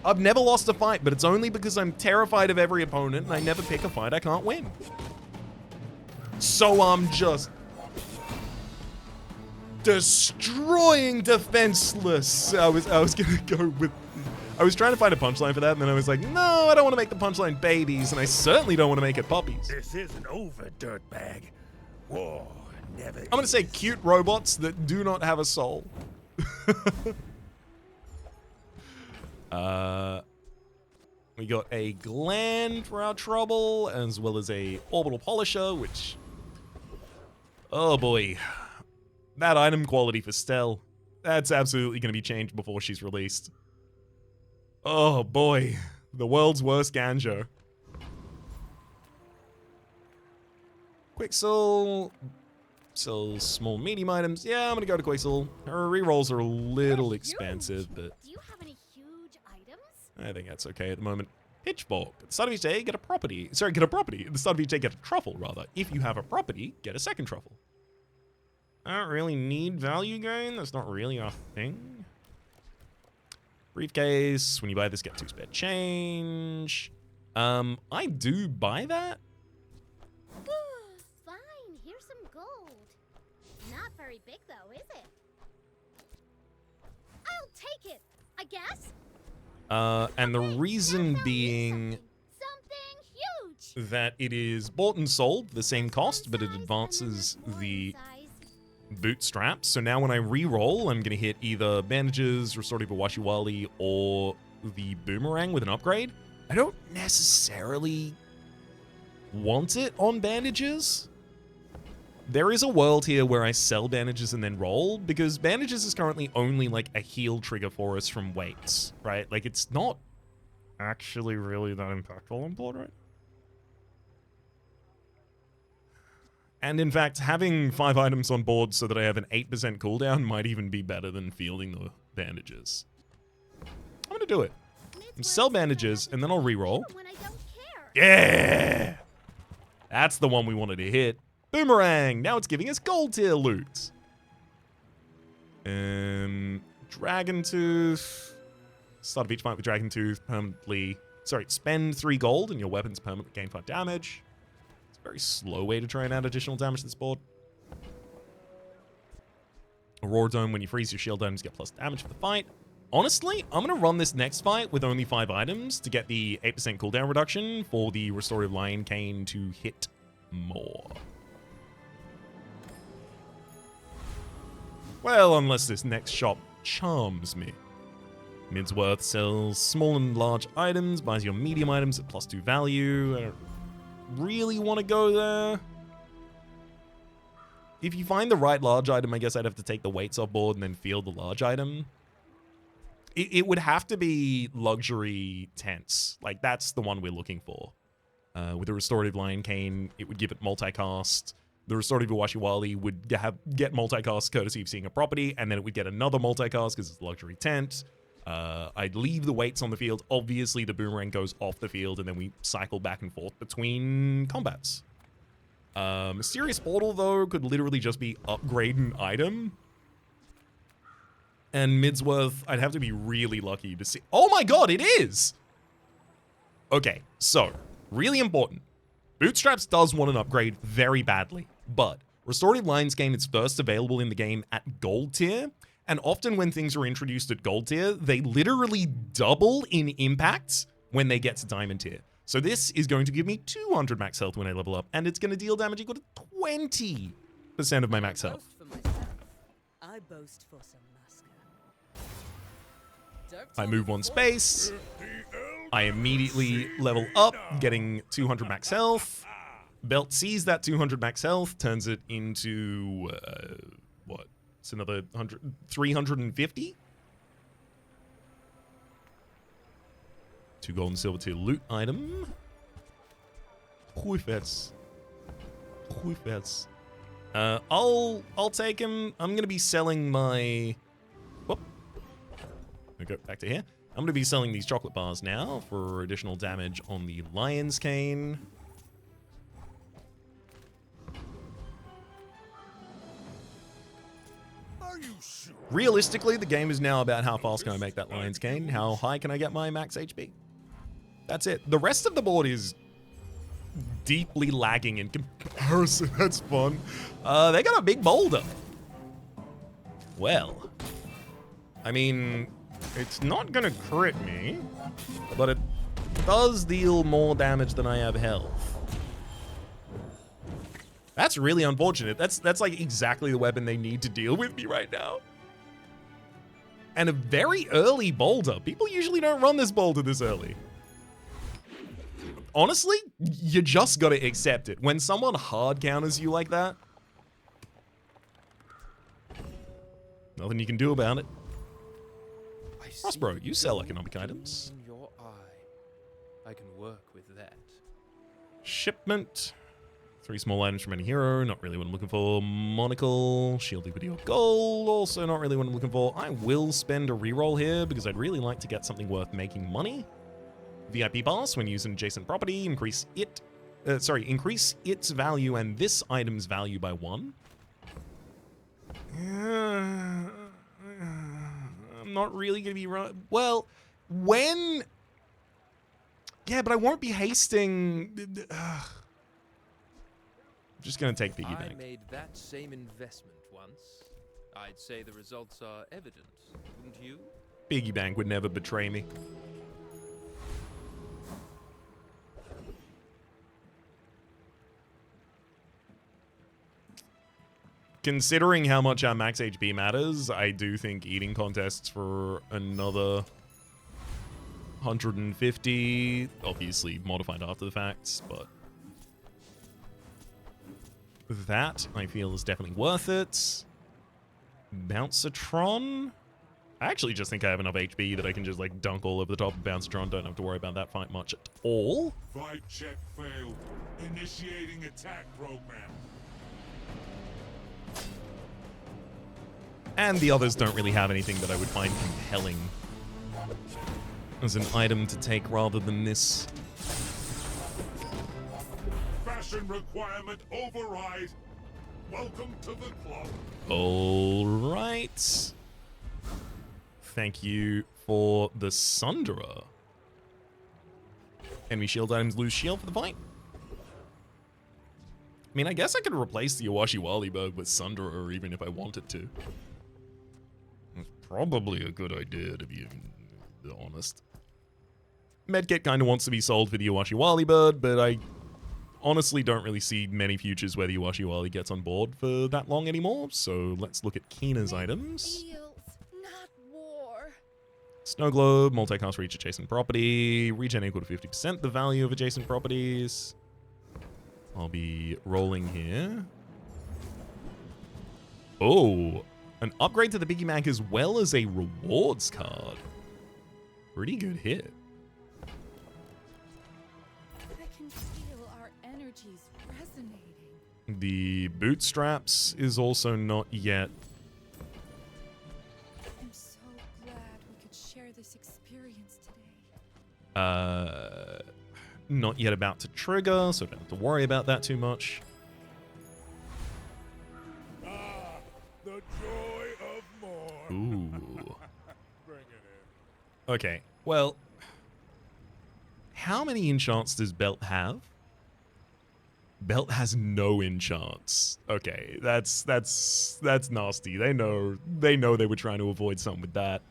Speaker 1: I've never lost a fight, but it's only because I'm terrified of every opponent and I never pick a fight I can't win. So I'm just destroying defenseless. I was gonna go with, I was trying to find a punchline for that, and then I was like, no, I don't want to make the punchline babies, and I certainly don't want to make it puppies.
Speaker 6: This isn't over, dirtbag. War never.
Speaker 1: I'm gonna say cute robots that do not have a soul. We got a gland for our trouble, as well as a orbital polisher, which, oh boy, that item quality for Stell, that's absolutely going to be changed before she's released. Oh boy, the world's worst Ganjo. Quicksell, sells small medium items. Yeah, I'm gonna go to Quicksell. Her rerolls are a little expensive, but
Speaker 3: Do you have any huge items?
Speaker 1: I think that's okay at the moment. Pitchfork. At the start of each day, get a property. Sorry, get a property. At the start of each day, get a truffle, rather. If you have a property, get a second truffle. I don't really need value gain. That's not really our thing. Briefcase. When you buy this, get 2 spare change. I do buy that.
Speaker 3: Fine, here's some gold. Not very big though, is it? I'll take it, I guess.
Speaker 1: And the reason being
Speaker 3: Something huge.
Speaker 1: that it is bought and sold the same cost, but it advances the bootstraps. So now when I re-roll, I'm going to hit either bandages, restorative Washiwali, or the boomerang with an upgrade. I don't necessarily want it on bandages. There is a world here where I sell bandages and then roll, because bandages is currently only like a heal trigger for us from weights, right? Like it's not actually really that impactful on board, right? And in fact, having 5 items on board so that I have an 8% cooldown might even be better than fielding the bandages. I'm gonna do it. Sell bandages, and then I'll reroll. Yeah! That's the one we wanted to hit. Boomerang! Now it's giving us gold tier loot. Dragon Tooth. Start of each fight with Dragon Tooth permanently... Sorry, spend 3 gold and your weapons permanently gain 5 damage. It's a very slow way to try and add additional damage to this board. Aurora Dome, when you freeze your shield items, get plus damage for the fight. Honestly, I'm going to run this next fight with only 5 items to get the 8% cooldown reduction for the Restorative Lion Cane to hit more. Well, unless this next shop charms me. Midsworth sells small and large items, buys your medium items at +2 value. I don't really want to go there. If you find the right large item, I guess I'd have to take the weights off board and then field the large item. It would have to be luxury tents. Like, that's the one we're looking for. With the Restorative Lion Cane, it would give it multicast. The Restorative Iwashiwali would get multicast courtesy of seeing a property, and then it would get another multicast because it's a luxury tent. I'd leave the weights on the field. Obviously, the boomerang goes off the field, and then we cycle back and forth between combats. Mysterious Portal, though, could literally just be upgrade an item. And Midsworth, I'd have to be really lucky to see. Oh my god, it is! Okay, so, really important. Bootstraps does want an upgrade very badly, but Restorative Lions Cane is first available in the game at gold tier, and often when things are introduced at gold tier, they literally double in impact when they get to diamond tier. So this is going to give me 200 max health when I level up, and it's going to deal damage equal to 20% of my max health.
Speaker 7: I boast for some
Speaker 1: I move 1 space. I immediately level up, getting 200 max health. Belt sees that 200 max health, turns it into, what? It's another 350? 2 gold and silver tier loot item. Perfect. I'll take him. I'm gonna be selling my... Whoop. I'll go back to here. I'm gonna be selling these chocolate bars now for additional damage on the Lion's Cane. Realistically, the game is now about how fast can I make that Lion's Cane, how high can I get my max HP. That's it. The rest of the board is deeply lagging in comparison. That's fun. They got a big boulder. Well, I mean, it's not gonna crit me, but it does deal more damage than I have health. That's really unfortunate. That's like exactly the weapon they need to deal with me right now. And a very early boulder. People usually don't run this boulder this early. Honestly, you just gotta accept it. When someone hard counters you like that, nothing you can do about it. Bro, you sell economic items.
Speaker 9: In your eye. I can work with that.
Speaker 1: Shipment. 3 small items from any hero. Not really what I'm looking for. Monocle. Shield video of gold. Also not really what I'm looking for. I will spend a reroll here because I'd really like to get something worth making money. VIP pass when using adjacent property. Increase its value and this item's value by 1. I'm not really going to be right. Well, when... Yeah, but I won't be hasting... I'm just going to take piggy bank.
Speaker 9: I made that same investment once. I'd say the results are evident, wouldn't you?
Speaker 1: Piggy bank would never betray me. Considering how much our max HP matters, I do think eating contests for another 150, obviously modified after the fact, but that I feel is definitely worth it. Bouncertron? I actually just think I have enough HP that I can just like dunk all over the top of Bouncertron. Don't have to worry about that fight much at all.
Speaker 6: Fight check failed. Initiating attack program.
Speaker 1: And the others don't really have anything that I would find compelling as an item to take rather than this.
Speaker 6: Fashion requirement override. Welcome to the club.
Speaker 1: All right. Thank you for the Sunderer. Enemy shield items lose shield for the fight. I mean, I guess I could replace the Awashi Wali bird with Sunderer even if I wanted to. It's probably a good idea, to be honest. Medkit kind of wants to be sold for the Awashi Wali bird, but I honestly don't really see many futures where the Awashi Wali gets on board for that long anymore. So let's look at Keena's items.
Speaker 5: Not war.
Speaker 1: Snow Globe, multicast for each adjacent property, regen equal to 50% the value of adjacent properties. I'll be rolling here. Oh, an upgrade to the Biggie Mac as well as a rewards card. Pretty good hit.
Speaker 5: I can feel our energies resonating.
Speaker 1: The bootstraps is also not yet.
Speaker 5: I'm so glad we could share this experience today.
Speaker 1: Not yet about to trigger, so don't have to worry about that too much.
Speaker 6: Ah, the joy of more.
Speaker 1: Ooh.
Speaker 6: Bring it in.
Speaker 1: Okay, well, how many enchants does Belt have? Belt has no enchants. Okay, that's nasty. They know they were trying to avoid something with that.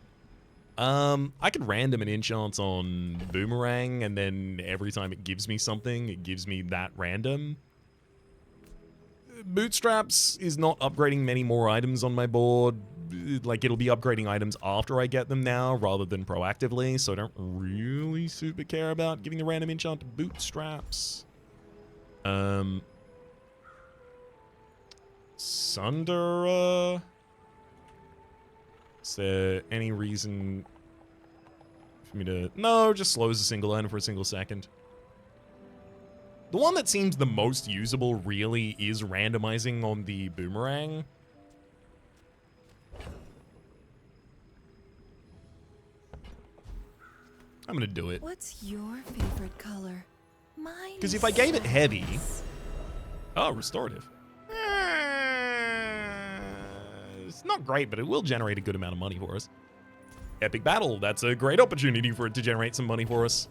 Speaker 1: I could random an enchant on Boomerang, and then every time it gives me something, it gives me that random. Bootstraps is not upgrading many more items on my board. Like, it'll be upgrading items after I get them now, rather than proactively, so I don't really super care about giving the random enchant to Bootstraps. Sunderer... Is there any reason for me to... No, just slows a single item for a single second. The one that seems the most usable, really, is randomizing on the Boomerang. I'm gonna do it.
Speaker 2: What's your favorite color? Mine.
Speaker 1: Because if I gave it heavy... Oh, restorative. It's not great, but it will generate a good amount of money for us. Epic Battle. That's a great opportunity for it to generate some money for us.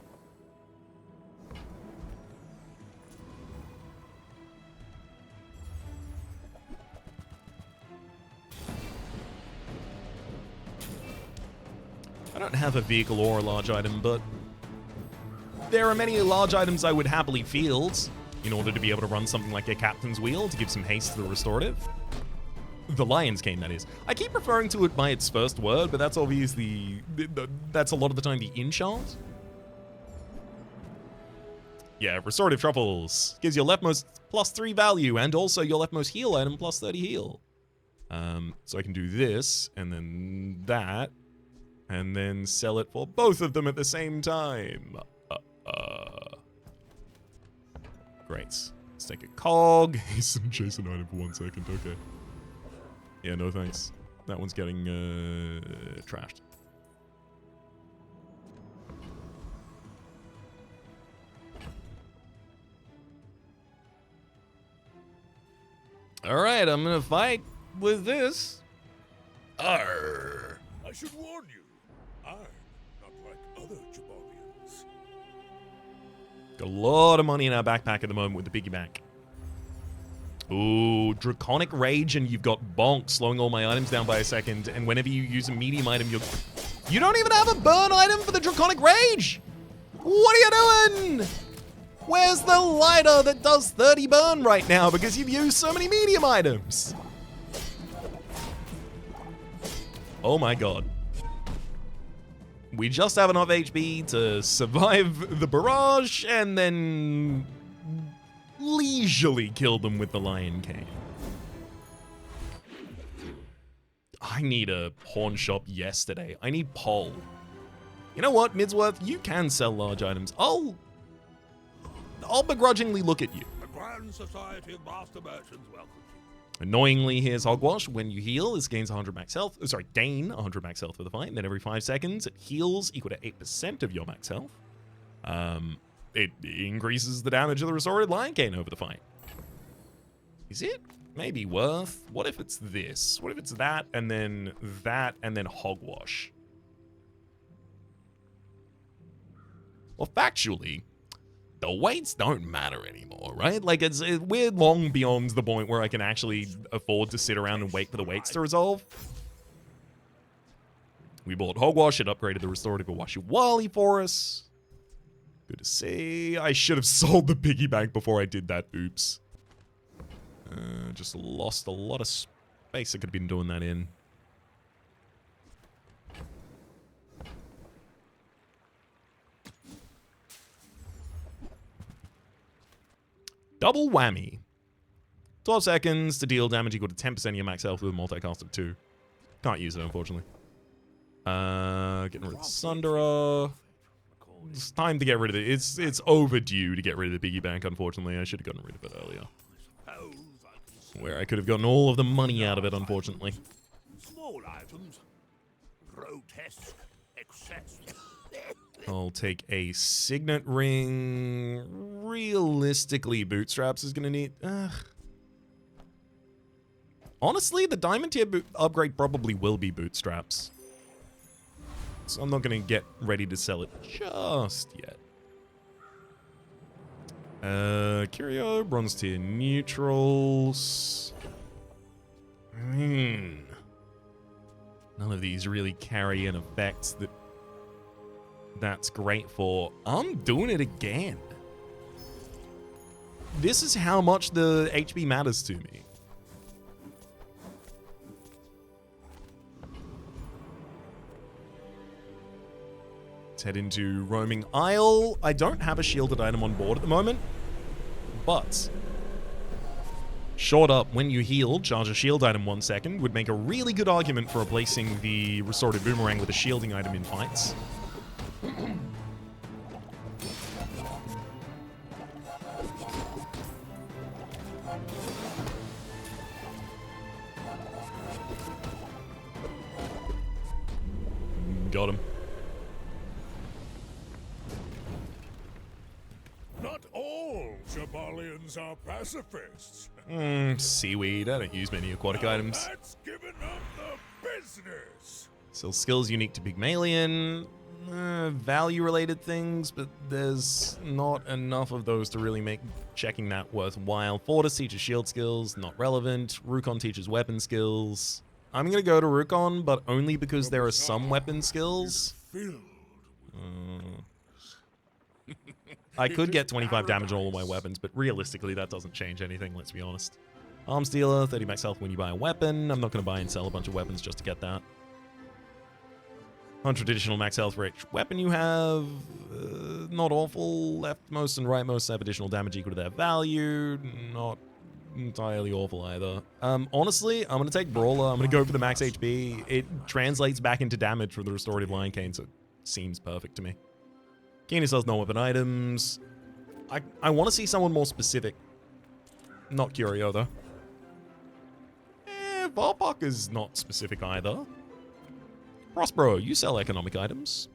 Speaker 1: I don't have a vehicle or a large item, but there are many large items I would happily field in order to be able to run something like a Captain's Wheel to give some haste to the restorative. The Lion's Cane, that is. I keep referring to it by its first word, but that's obviously... that's a lot of the time the enchant. Yeah, Restorative Truffles. Gives your leftmost +3 value, and also your leftmost heal item +30 heal. So I can do this, and then that, and then sell it for both of them at the same time. Great. Let's take a cog. Some adjacent item for 1 second, okay. Yeah, no thanks. That one's getting trashed. Alright, I'm gonna fight with this. Arr.
Speaker 6: I should warn you, I'm not like other Jabalians.
Speaker 1: Got a lot of money in our backpack at the moment with the piggyback. Ooh, Draconic Rage, and you've got Bonk slowing all my items down by a second, and whenever you use a medium item, you don't even have a burn item for the Draconic Rage! What are you doing? Where's the lighter that does 30 burn right now because you've used so many medium items? Oh my god. We just have enough HP to survive the barrage and then leisurely kill them with the Lion Cane. I need a pawn shop yesterday. I need Pole. You know what, Midsworth? You can sell large items. I'll begrudgingly look at you.
Speaker 6: The Grand Society of Master Merchants welcomes you.
Speaker 1: Annoyingly, here's Hogwash. When you heal, this gains 100 max health. Sorry, gain 100 max health for the fight. And then every 5 seconds, it heals equal to 8% of your max health. It increases the damage of the restored Lion Cane over the fight. Is it maybe worth? What if it's this? What if it's that, and then Hogwash? Well, factually, the weights don't matter anymore, right? Like, we're long beyond the point where I can actually afford to sit around and wait for the weights to resolve. We bought Hogwash. It upgraded the restorative Awashiwali for us. Good to see. I should have sold the piggy bank before I did that. Oops. Just lost a lot of space I could have been doing that in. Double whammy. 12 seconds to deal damage equal to 10% of your max health with a multicast of 2. Can't use it, unfortunately. Getting rid of the Sunderer. It's time to get rid of it. It's overdue to get rid of the piggy bank, unfortunately. I should have gotten rid of it earlier. Where I could have gotten all of the money out of it, unfortunately.
Speaker 6: Small items. Grotesque excess.
Speaker 1: I'll take a signet ring. Realistically, bootstraps is going to need... Honestly, the diamond tier upgrade probably will be bootstraps. So I'm not going to get ready to sell it just yet. Curio, bronze tier neutrals. None of these really carry an effect that's great for. I'm doing it again. This is how much the HP matters to me. Let's head into Roaming Isle. I don't have a shielded item on board at the moment, but short up, when you heal, charge a shield item 1 second would make a really good argument for replacing the restorative boomerang with a shielding item in fights. Got him.
Speaker 6: Not all Jabalians are pacifists.
Speaker 1: Seaweed. I don't use many aquatic items.
Speaker 6: That's giving up the business.
Speaker 1: Still skills unique to Pygmalion. Value-related things, but there's not enough of those to really make checking that worthwhile. Fortis teaches shield skills, not relevant. Rukon teaches weapon skills. I'm going to go to Rukon, but only because there are some weapon skills. I could get 25 damage on all of my weapons, but realistically that doesn't change anything, let's be honest. Arms dealer, 30 max health when you buy a weapon. I'm not going to buy and sell a bunch of weapons just to get that. 100 additional max health for each weapon you have. Not awful. Leftmost and rightmost have additional damage equal to their value. Not entirely awful either. Honestly, I'm going to take Brawler. I'm going to go for the max HP. It translates back into damage for the restorative Lion Cane, so it seems perfect to me. Keeney sells no-weapon items. I want to see someone more specific. Not Curio, though. Varpak is not specific either. Prospero, you sell economic items.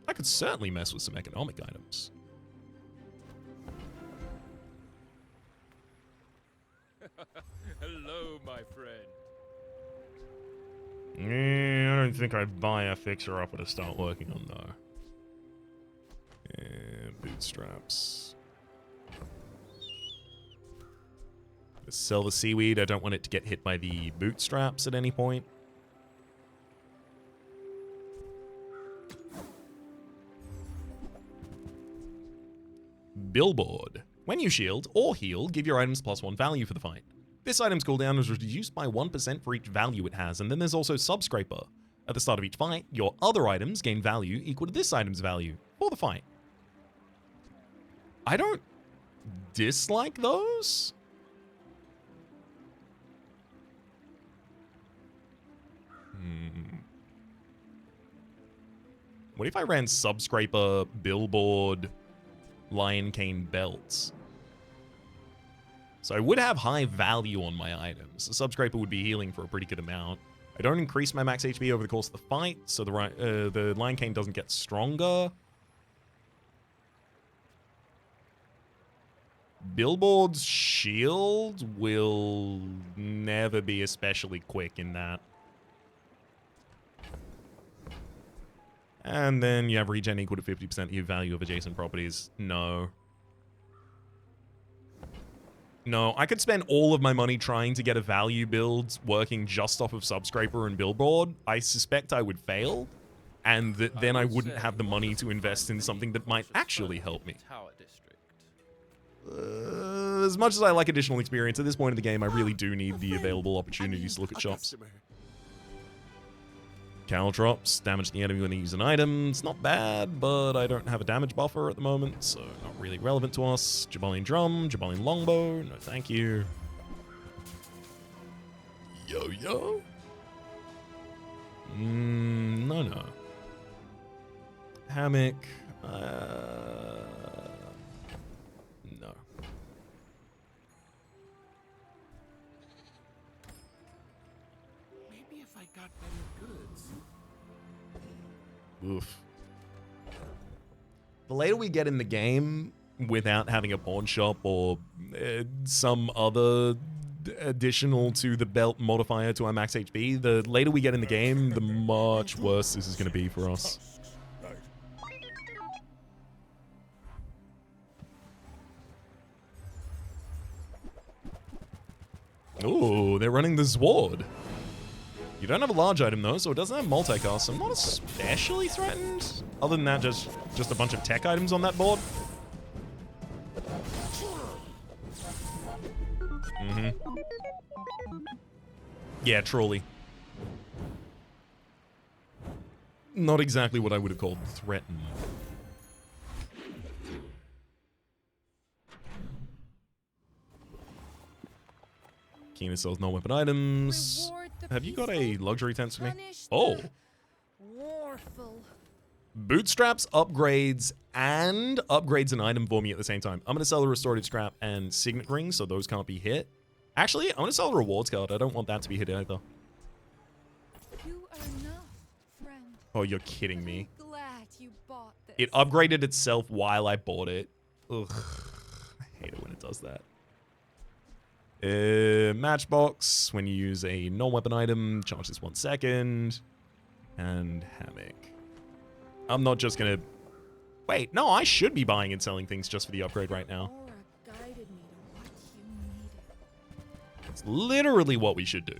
Speaker 1: I could certainly mess with some economic items.
Speaker 9: Hello, my friend.
Speaker 1: I don't think I'd buy a fixer-upper to start working on, though. Bootstraps. Sell the seaweed. I don't want it to get hit by the bootstraps at any point. Billboard. When you shield or heal, give your items +1 value for the fight. This item's cooldown is reduced by 1% for each value it has, and then there's also Subscraper. At the start of each fight, your other items gain value equal to this item's value for the fight. I don't dislike those. What if I ran Subscraper, Billboard, Lion Cane belts? So I would have high value on my items. The Subscraper would be healing for a pretty good amount. I don't increase my max HP over the course of the fight, so the Lion Cane doesn't get stronger. Billboard's shield will never be especially quick in that. And then you have regen equal to 50% the value of adjacent properties. No. No, I could spend all of my money trying to get a value build working just off of Subscraper and Billboard. I suspect I would fail, and then I wouldn't have the money to invest in something that might actually help me. As much as I like additional experience, at this point in the game, I really do need the available opportunities to look at shops. Caltrops, damage the enemy when they use an item. It's not bad, but I don't have a damage buffer at the moment, so not really relevant to us. Jabalian Drum, Jabalian Longbow, no thank you. Yo-yo? No. Hammock, no.
Speaker 6: Maybe if I got better goods.
Speaker 1: Oof. The later we get in the game without having a pawn shop or some other additional to the belt modifier to our max HP, the later we get in the game, the much worse this is going to be for us. Ooh, they're running the Zword. You don't have a large item though, so it doesn't have multicast, so I'm not especially threatened. Other than that, just a bunch of tech items on that board. Yeah, truly. Not exactly what I would have called threatened. Kina sells no weapon items. Have you got a luxury tent for me? Oh. Bootstraps, upgrades, and upgrades an item for me at the same time. I'm going to sell the restorative scrap and signet ring, so those can't be hit. Actually, I'm going to sell the rewards card. I don't want that to be hit either.
Speaker 5: You are enough, friend.
Speaker 1: Oh, you're kidding me.
Speaker 5: I'm glad you bought this.
Speaker 1: It upgraded itself while I bought it. Ugh. I hate it when it does that. Matchbox, when you use a non-weapon item, charge this 1 second. And hammock. I'm not just gonna... Wait, no, I should be buying and selling things just for the upgrade right now. It's literally what we should do.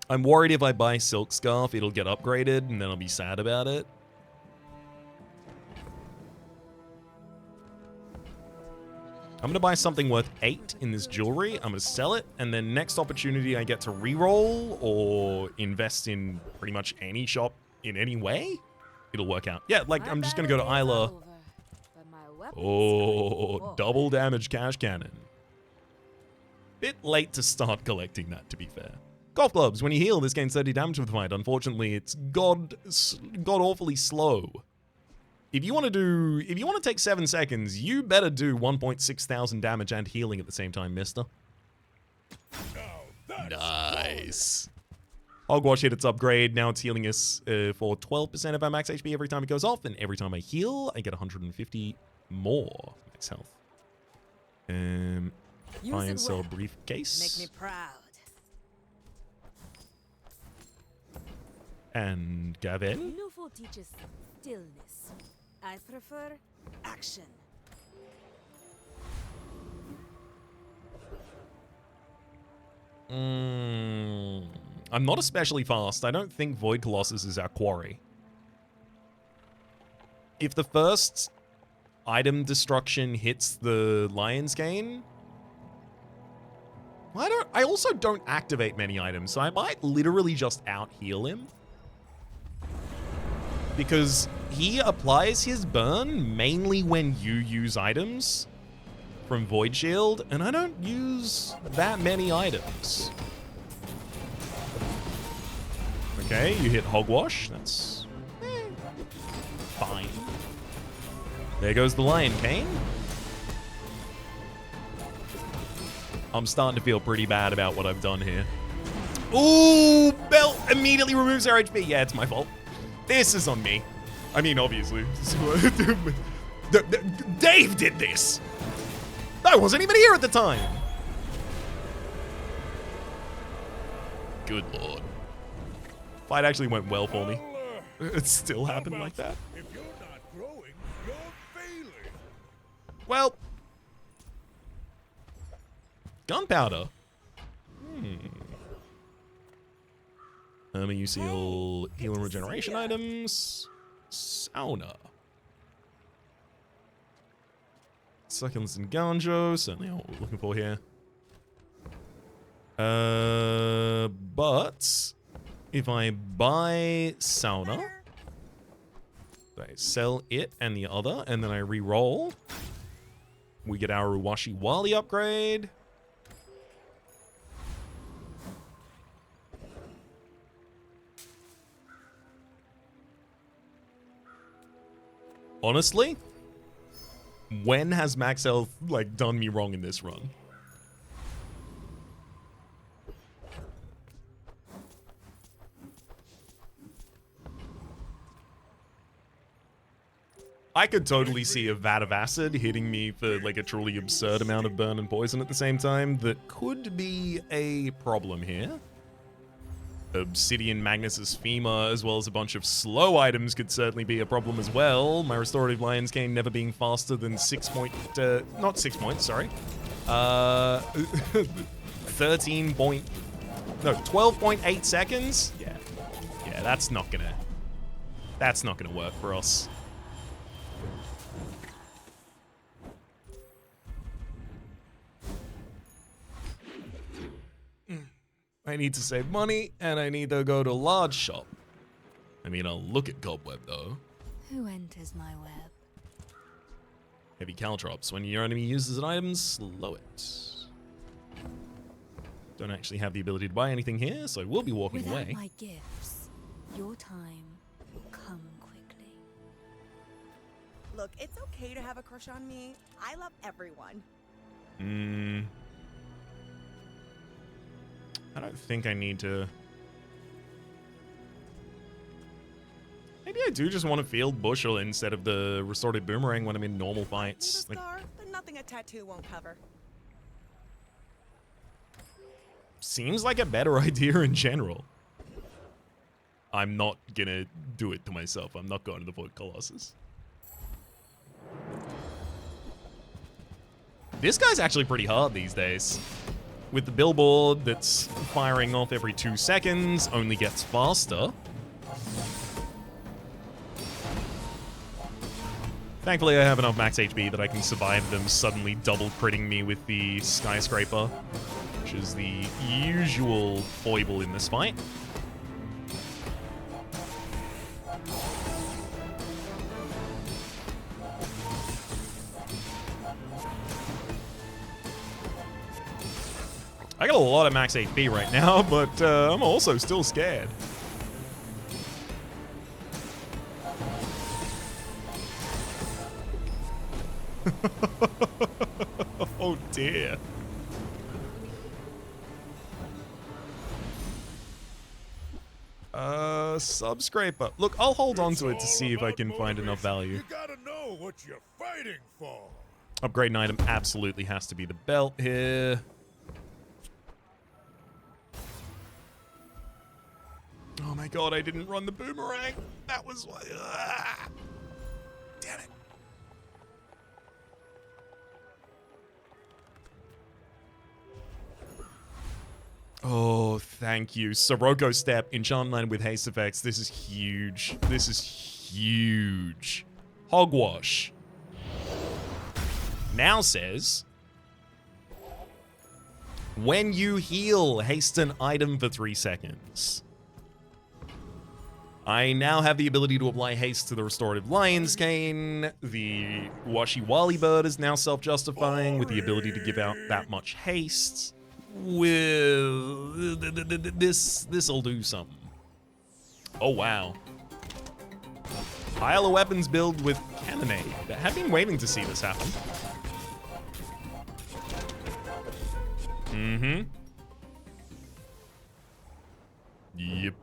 Speaker 1: I'm worried if I buy Silk Scarf, it'll get upgraded, and then I'll be sad about it. I'm going to buy something worth 8 in this jewelry. I'm going to sell it, and then next opportunity I get to reroll or invest in pretty much any shop in any way, it'll work out. Yeah, like, I'm just going to go to Isla. Oh, double damage cash cannon. Bit late to start collecting that, to be fair. Golf clubs. When you heal, this gains 30 damage with the fight. Unfortunately, it's god awfully slow. If you want to take 7 seconds, you better do 1.6 thousand damage and healing at the same time, mister. Nice. Hogwash hit its upgrade. Now it's healing us for 12% of our max HP every time it goes off, and every time I heal, I get 150 more max health. Buy and sell briefcase.
Speaker 7: Make me proud.
Speaker 1: And Gavel.
Speaker 7: Nouveau teaches stillness. I prefer action.
Speaker 1: I'm not especially fast. I don't think Void Colossus is our quarry. If the first item destruction hits the Lion's Cane. I also don't activate many items, so I might literally just out-heal him. Because he applies his burn mainly when you use items from Void Shield, and I don't use that many items. Okay, you hit Hogwash. That's fine. There goes the Lion Cane. I'm starting to feel pretty bad about what I've done here. Ooh, belt immediately removes our HP. Yeah, it's my fault. This is on me. I mean, obviously. Dave did this. I wasn't even here at the time. Good lord. Fight actually went well for me. It still happened like that.
Speaker 6: If you're not growing, you're failing.
Speaker 1: Well, gunpowder. You see all heal and regeneration items. Sauna. Succulents and Ganjo. Certainly what we're looking for here. But if I buy Sauna, I sell it and the other, and then I re-roll, we get our Uwashi Wali upgrade. Honestly, when has max health, like, done me wrong in this run? I could totally see a vat of acid hitting me for, like, a truly absurd amount of burn and poison at the same time. That could be a problem here. Obsidian Magnus's Femur, as well as a bunch of slow items, could certainly be a problem as well. My Restorative Lion's Cane never being faster than 12.8 seconds? Yeah, that's not gonna work for us. I need to save money, and I need to go to a large shop. I mean, I'll look at Cobweb, though.
Speaker 5: Who enters my web?
Speaker 1: Heavy caltrops. When your enemy uses an item, slow it. Don't actually have the ability to buy anything here, so I will be walking
Speaker 5: Without
Speaker 1: away.
Speaker 5: my gifts, your time will come quickly.
Speaker 2: Look, it's okay to have a crush on me. I love everyone.
Speaker 1: I don't think I need to... Maybe I do just want to field Bushel instead of the Restorative Boomerang when I'm in normal fights.
Speaker 2: Like, scar, but nothing a tattoo won't cover.
Speaker 1: Seems like a better idea in general. I'm not gonna do it to myself. I'm not going to the Void Colossus. This guy's actually pretty hard these days. With the billboard that's firing off every 2 seconds, only gets faster. Thankfully, I have enough max HP that I can survive them suddenly double critting me with the Skyscraper, which is the usual foible in this fight. I got a lot of max HP right now, but I'm also still scared. Oh dear. Subscraper. Look, I'll hold on to it to see if I can find enough value.
Speaker 6: You gotta know what you're fighting for.
Speaker 1: Upgrade an item absolutely has to be the belt here. Oh my god, I didn't run the boomerang. That was... Damn it. Oh, thank you. Sirocco Step, Enchantment Line with haste effects. This is huge. This is huge. Hogwash. now says, when you heal, haste an item for 3 seconds. I now have the ability to apply haste to the Restorative Lion's Cane. The Washi Wali Bird is now self-justifying with the ability to give out that much haste. With this'll do something. Oh wow. Pile of weapons build with cannonade. I have been waiting to see this happen. Mm-hmm. Yep.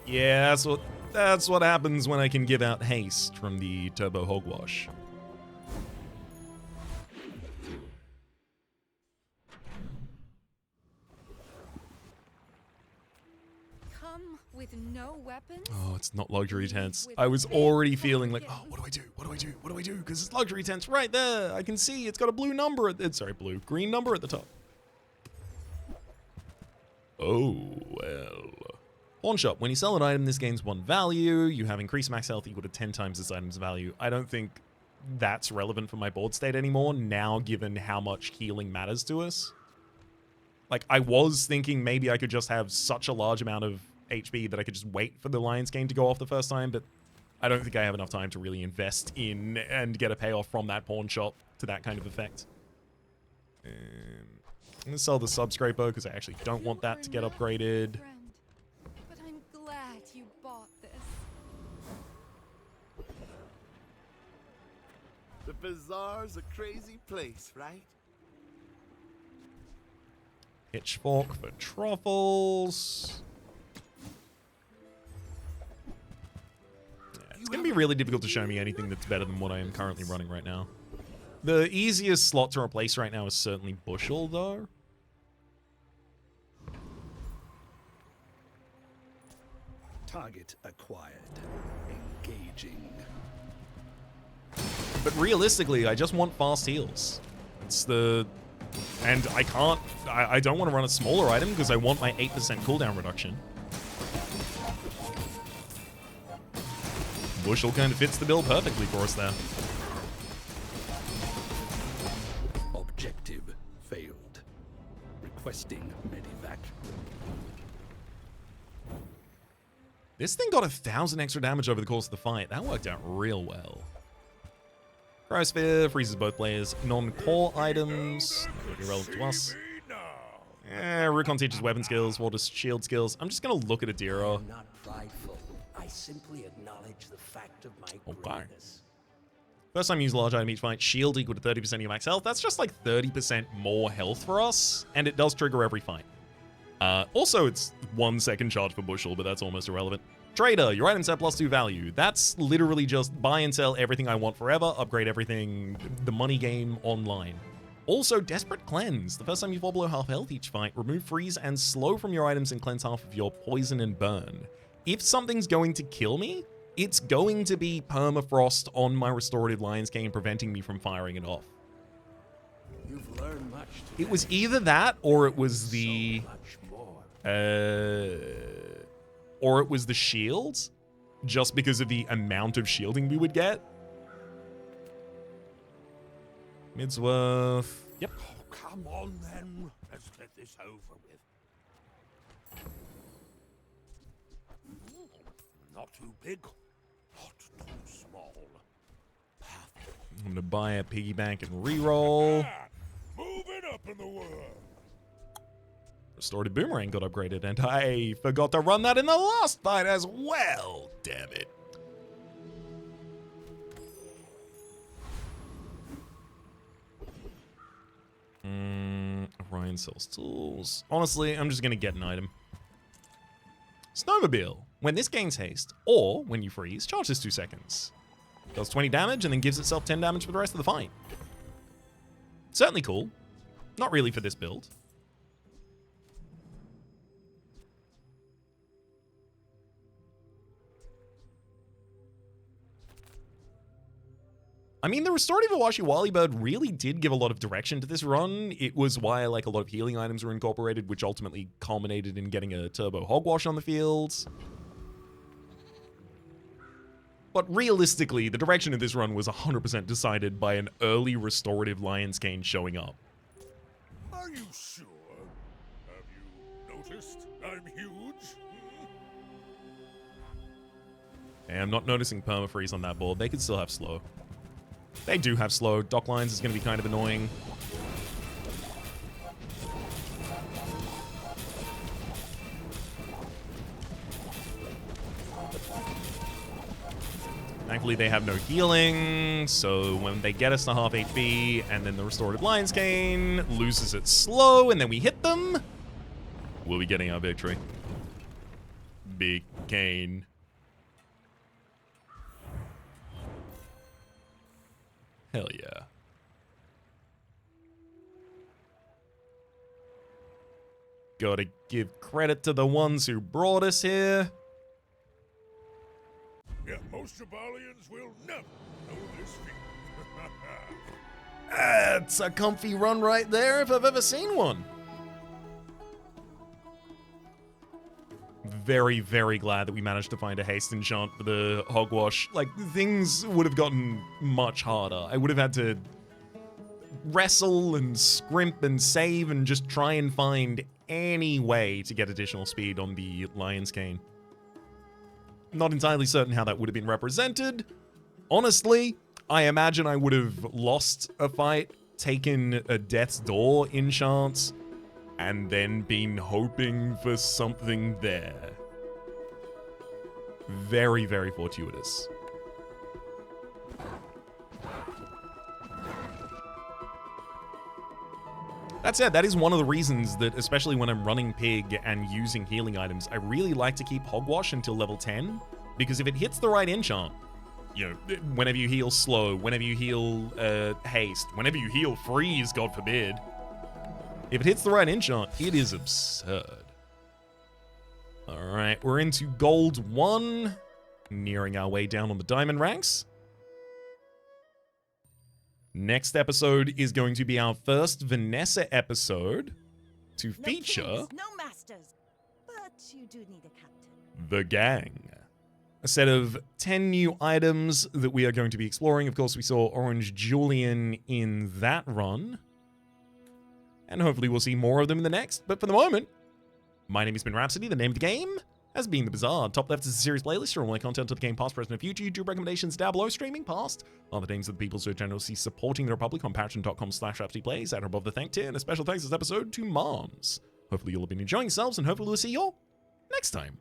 Speaker 1: Yeah, that's what happens when I can give out haste from the Turbo Hogwash.
Speaker 5: Come with no weapons?
Speaker 1: Oh, it's not luxury tents. I was already feeling like, oh, what do I do? What do I do? What do I do? Because it's luxury tents right there. I can see it's got a blue number at green number at the top. Oh, well. Pawn shop. When you sell an item, this gains 1 value. You have increased max health equal to 10 times this item's value. I don't think that's relevant for my board state anymore now, given how much healing matters to us. Like, I was thinking maybe I could just have such a large amount of HP that I could just wait for the Lion's Cane to go off the first time, but I don't think I have enough time to really invest in and get a payoff from that pawn shop to that kind of effect. I'm going to sell the Sub Scraper because I actually don't want that to get upgraded.
Speaker 5: But I'm glad you bought this.
Speaker 10: The Bazaar's a crazy place, right?
Speaker 1: Pitchfork for truffles. Yeah, it's going to be really difficult to show me anything that's better than what I am currently running right now. The easiest slot to replace right now is certainly Bushel, though.
Speaker 8: Target acquired. Engaging.
Speaker 1: But realistically, I just want fast heals. It's the... And I can't... I don't want to run a smaller item because I want my 8% cooldown reduction. Bushel kind of fits the bill perfectly for us there.
Speaker 8: Objective failed. Requesting medevac.
Speaker 1: This thing got 1,000 extra damage over the course of the fight. That worked out real well. Cryosphere freezes both players. Non-core items. Not really relevant to us. Rukon teaches weapon skills, Water shield skills. I'm just going to look at Adira.
Speaker 8: I'm not prideful. I simply acknowledge the fact of my greatness.
Speaker 1: First time you use a large item each fight, shield equal to 30% of your max health. That's just like 30% more health for us, and it does trigger every fight. Also, it's 1 second charge for Bushel, but that's almost irrelevant. Trader, your items have +2 value. That's literally just buy and sell everything I want forever, upgrade everything, the money game online. Also, Desperate Cleanse. The first time you fall below half health each fight, remove freeze and slow from your items and cleanse half of your poison and burn. If something's going to kill me, it's going to be permafrost on my Restorative Lion's Cane, preventing me from firing it off.
Speaker 8: You've learned much today.
Speaker 1: It was either that, or it was the...
Speaker 8: So much more.
Speaker 1: Or it was the shields, just because of the amount of shielding we would get. Midsworth. Yep.
Speaker 6: Oh, come on then. Let's get this over with. Not too big, not too small. Perfect.
Speaker 1: I'm gonna buy a piggy bank and reroll.
Speaker 6: Moving up in the world.
Speaker 1: Restorative Boomerang got upgraded, and I forgot to run that in the last fight as well. Damn it. Orion sells tools. Honestly, I'm just gonna get an item. Snowmobile. When this gains haste, or when you freeze, charge this 2 seconds. Does 20 damage and then gives itself 10 damage for the rest of the fight. Certainly cool. Not really for this build. I mean, the Restorative Awashi Wali Bird really did give a lot of direction to this run. It was why, like, a lot of healing items were incorporated, which ultimately culminated in getting a Turbo Hogwash on the field. But realistically, the direction of this run was 100% decided by an early restorative Lion's Cane showing up.
Speaker 6: Are you sure? Have you noticed I'm huge?
Speaker 1: And I'm not noticing permafreeze on that board. They could still have slow. They do have slow. Dock lines is going to be kind of annoying. Thankfully, they have no healing, so when they get us to half HP, and then the restorative Lion's Cane loses its slow, and then we hit them, we'll be getting our victory. Big cane. Hell yeah. Gotta give credit to the ones who brought us here.
Speaker 6: Yeah, most Jabalians will never know this feat.
Speaker 1: That's a comfy run right there if I've ever seen one. Very, very glad that we managed to find a haste enchant for the Hogwash. Like, things would have gotten much harder. I would have had to wrestle and scrimp and save and just try and find any way to get additional speed on the Lion's Cane. Not entirely certain how that would have been represented. Honestly, I imagine I would have lost a fight, taken a Death's Door enchant, and then been hoping for something there. Very, very fortuitous. That said, that is one of the reasons that, especially when I'm running Pig and using healing items, I really like to keep Hogwash until level 10, because if it hits the right enchant, you know, whenever you heal slow, whenever you heal haste, whenever you heal freeze, God forbid, if it hits the right enchant, it is absurd. Alright, we're into gold 1, nearing our way down on the diamond ranks. Next episode is going to be our first Vanessa episode to feature
Speaker 7: No kings, no masters, but you do need a captain.
Speaker 1: the gang. A set of 10 new items that we are going to be exploring. Of course, we saw Orange Julian in that run. And hopefully we'll see more of them in the next. But for the moment, my name has been Rhapsody. The name of the game has been The Bazaar. Top left is a series playlist for all my content of the game past, present, and future. YouTube recommendations down below. Streaming past are the names of the people who are generously supporting the Republic on patreon.com/RhapsodyPlays. At or above the thank tier. And a special thanks this episode to Moms. Hopefully you'll have been enjoying yourselves, and hopefully we'll see you all next time.